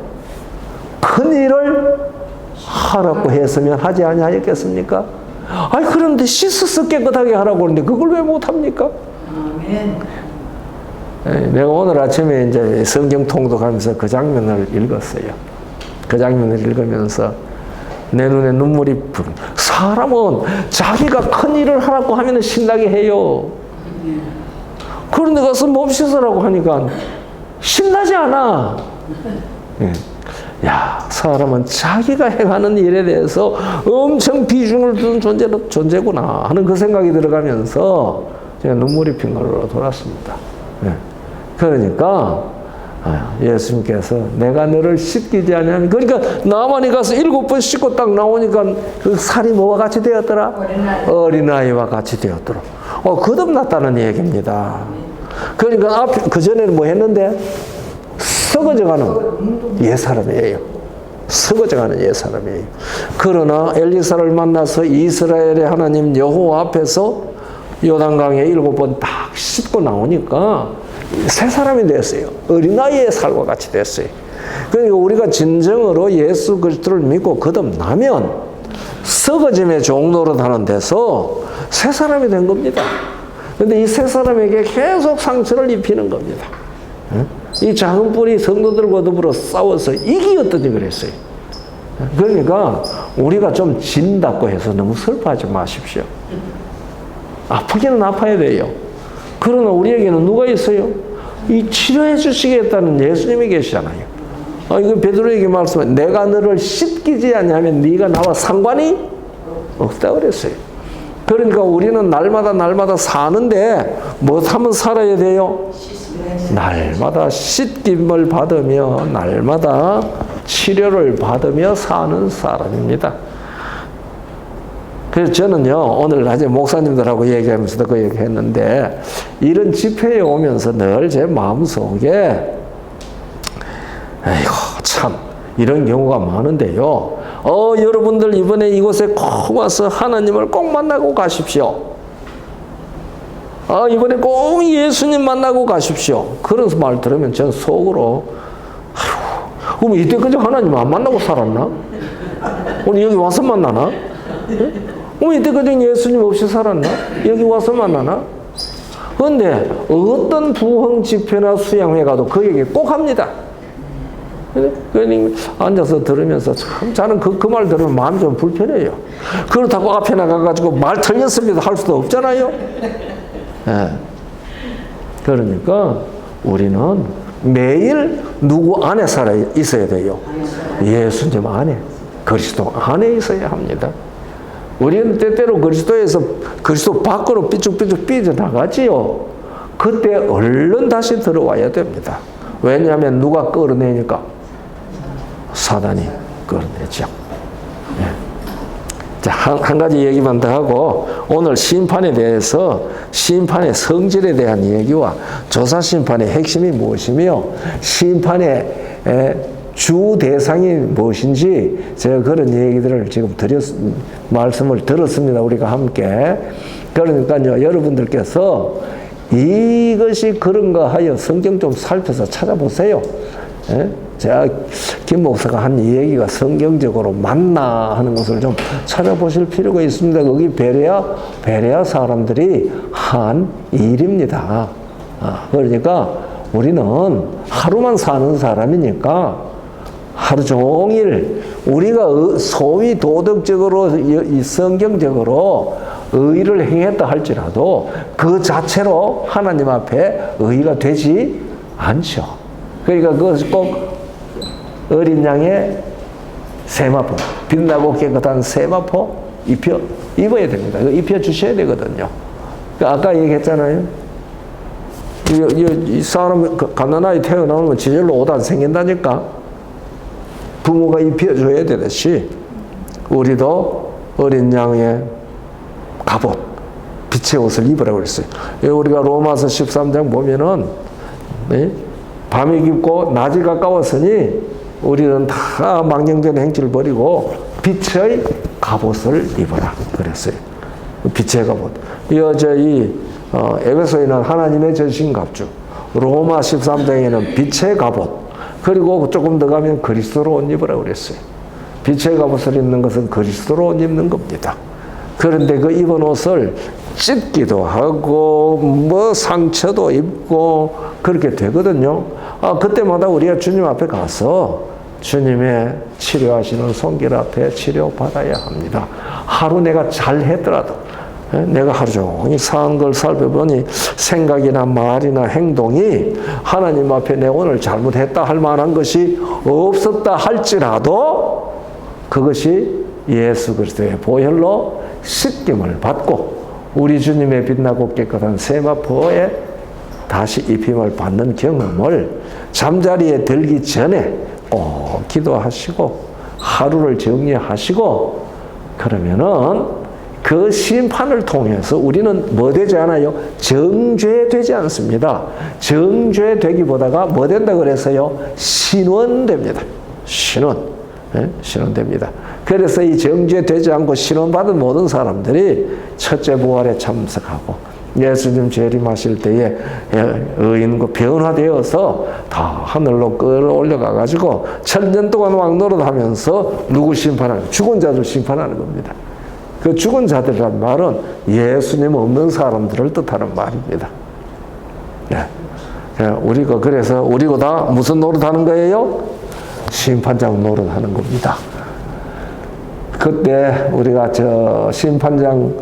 큰 일을 하라고 했으면 하지 아니하였겠습니까? 아니 그런데 씻어서 깨끗하게 하라고 그러는데 그걸 왜 못합니까? 아멘. 내가 오늘 아침에 이제 성경 통독하면서 그 장면을 읽었어요. 그 장면을 읽으면서 내 눈에 눈물이 부른. 사람은 자기가 큰 일을 하라고 하면 신나게 해요. 그런데 가서 몸 씻으라고 하니까 신나지 않아. 야, 사람은 자기가 행하는 일에 대해서 엄청 비중을 두는 존재구나 하는 그 생각이 들어가면서 제가 눈물이 핑글로 돌았습니다. 그러니까 예수님께서 내가 너를 씻기지 않냐면 그러니까 나만이 가서 7번 씻고 딱 나오니까 그 살이 뭐와 같이 되었더라? 어린아이와 같이 되었더라. 거듭났다는 얘기입니다. 그러니까 그전에는 뭐 했는데? 썩어져가는 옛사람이에요. 썩어져가는 옛사람이에요. 그러나 엘리사를 만나서 이스라엘의 하나님 여호와 앞에서 요단강에 7번 딱 씻고 나오니까 새 사람이 됐어요. 어린아이의 살과 같이 됐어요. 그러니까 우리가 진정으로 예수 그리스도를 믿고 거듭나면 썩어짐의 종노릇하는 데서 새 사람이 된 겁니다. 그런데 이 새 사람에게 계속 상처를 입히는 겁니다. 이 작은 뿔이 성도들과 더불어 싸워서 이기었더니 그랬어요. 그러니까 우리가 좀 진다고 해서 너무 슬퍼하지 마십시오. 아프기는 아파야 돼요. 그러나 우리에게는 누가 있어요? 이 치료해 주시겠다는 예수님이 계시잖아요. 이거 베드로에게 말씀해. 내가 너를 씻기지 아니하면 네가 나와 상관이 없다 그랬어요. 그러니까 우리는 날마다 사는데 뭐 하면 살아야 돼요? 날마다 씻김을 받으며 날마다 치료를 받으며 사는 사람입니다. 그래서 저는요, 오늘 낮에 목사님들하고 얘기하면서도 그 얘기 했는데, 이런 집회에 오면서 늘 제 마음속에, 아이고, 참, 이런 경우가 많은데요. 여러분들 이번에 이곳에 꼭 와서 하나님을 꼭 만나고 가십시오. 이번에 꼭 예수님 만나고 가십시오. 그런 말 들으면 전 속으로, 아휴, 그럼 이때까지 하나님 안 만나고 살았나? 오늘 여기 와서 만나나? 이때까지 예수님 없이 살았나? 여기 와서 만나나? 그런데 어떤 부흥 집회나 수양회 가도 그 얘기 꼭 합니다. 그러니 앉아서 들으면서 참 저는 그 말 들으면 마음이 좀 불편해요. 그렇다고 앞에 나가가지고 말 틀렸습니다 할 수도 없잖아요. 네. 그러니까 우리는 매일 누구 안에 살아 있어야 돼요? 예수님 안에, 그리스도 안에 있어야 합니다. 우리는 때때로 그리스도 밖으로 삐죽삐죽 삐져나가지요. 그때 얼른 다시 들어와야 됩니다. 왜냐하면 누가 끌어내니까? 사단이 끌어내죠. 네. 자, 한 가지 얘기만 더 하고, 오늘 심판에 대해서, 심판의 성질에 대한 얘기와 조사심판의 핵심이 무엇이며, 심판의 주 대상이 무엇인지, 제가 그런 얘기들을 지금 말씀을 들었습니다. 우리가 함께. 그러니까요, 여러분들께서 이것이 그런가 하여 성경 좀 살펴서 찾아보세요. 예? 제가 김 목사가 한 이 얘기가 성경적으로 맞나 하는 것을 좀 찾아보실 필요가 있습니다. 거기 베레아 사람들이 한 일입니다. 그러니까 우리는 하루만 사는 사람이니까 하루 종일 우리가 소위 도덕적으로 성경적으로 의를 행했다 할지라도 그 자체로 하나님 앞에 의가 되지 않죠. 그러니까 그것이 꼭 어린 양의 세마포, 빛나고 깨끗한 세마포 입어야 됩니다. 입혀 주셔야 되거든요. 아까 얘기했잖아요. 이 사람 갓난아이 태어나면 지절로 옷 안 생긴다니까. 부모가 입혀줘야 되듯이 우리도 어린 양의 갑옷, 빛의 옷을 입으라고 그랬어요. 우리가 로마서 13장 보면은 밤이 깊고 낮이 가까웠으니 우리는 다 망령된 행실을 버리고 빛의 갑옷을 입어라 그랬어요. 빛의 갑옷. 에베소에는 하나님의 전신갑주, 로마 13장에는 빛의 갑옷, 그리고 조금 더 가면 그리스도로 옷 입으라고 그랬어요. 빛의 갑옷을 입는 것은 그리스도로 옷 입는 겁니다. 그런데 그 입은 옷을 찢기도 하고 뭐 상처도 입고 그렇게 되거든요. 그때마다 우리가 주님 앞에 가서 주님의 치료하시는 손길 앞에 치료받아야 합니다. 하루 내가 잘했더라도 내가 하루 종일 사는 걸 살펴보니 생각이나 말이나 행동이 하나님 앞에 내 오늘 잘못했다 할 만한 것이 없었다 할지라도 그것이 예수 그리스도의 보혈로 씻김을 받고 우리 주님의 빛나고 깨끗한 세마포에 다시 입힘을 받는 경험을 잠자리에 들기 전에 꼭 기도하시고 하루를 정리하시고 그러면은 그 심판을 통해서 우리는 뭐 되지 않아요? 정죄되지 않습니다. 정죄되기보다가 뭐 된다 그랬어요? 신원됩니다. 신원됩니다. 그래서 이 정죄되지 않고 신원받은 모든 사람들이 첫째 부활에 참석하고 예수님 재림하실 때에 의인과 변화되어서 다 하늘로 끌어올려가 가지고 1000년 동안 왕노릇하면서 누구 심판하는? 죽은 자들 심판하는 겁니다. 그 죽은 자들이란 말은 예수님 없는 사람들을 뜻하는 말입니다. 그래서 우리가 다 무슨 노릇하는 거예요? 심판장 노릇하는 겁니다. 그때 우리가 심판장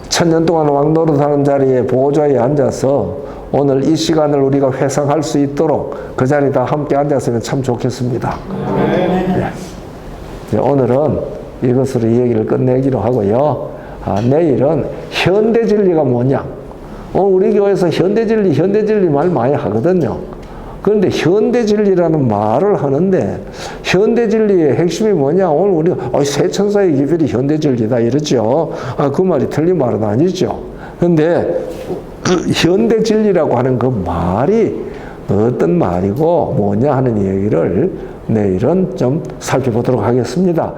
1000년 동안 왕노릇하는 자리에 보좌에 앉아서 오늘 이 시간을 우리가 회상할 수 있도록 그 자리에 다 함께 앉았으면 참 좋겠습니다. 오늘은 이것으로 이 얘기를 끝내기로 하고요. 내일은 현대 진리가 뭐냐? 우리 교회에서 현대 진리 말 많이 하거든요. 그런데 현대 진리라는 말을 하는데 현대 진리의 핵심이 뭐냐? 오늘 우리가 새 천사의 기별이 현대 진리다 이러죠. 그 말이 틀린 말은 아니죠. 그런데 현대 진리라고 하는 그 말이 어떤 말이고 뭐냐 하는 얘기를 내일은 좀 살펴보도록 하겠습니다.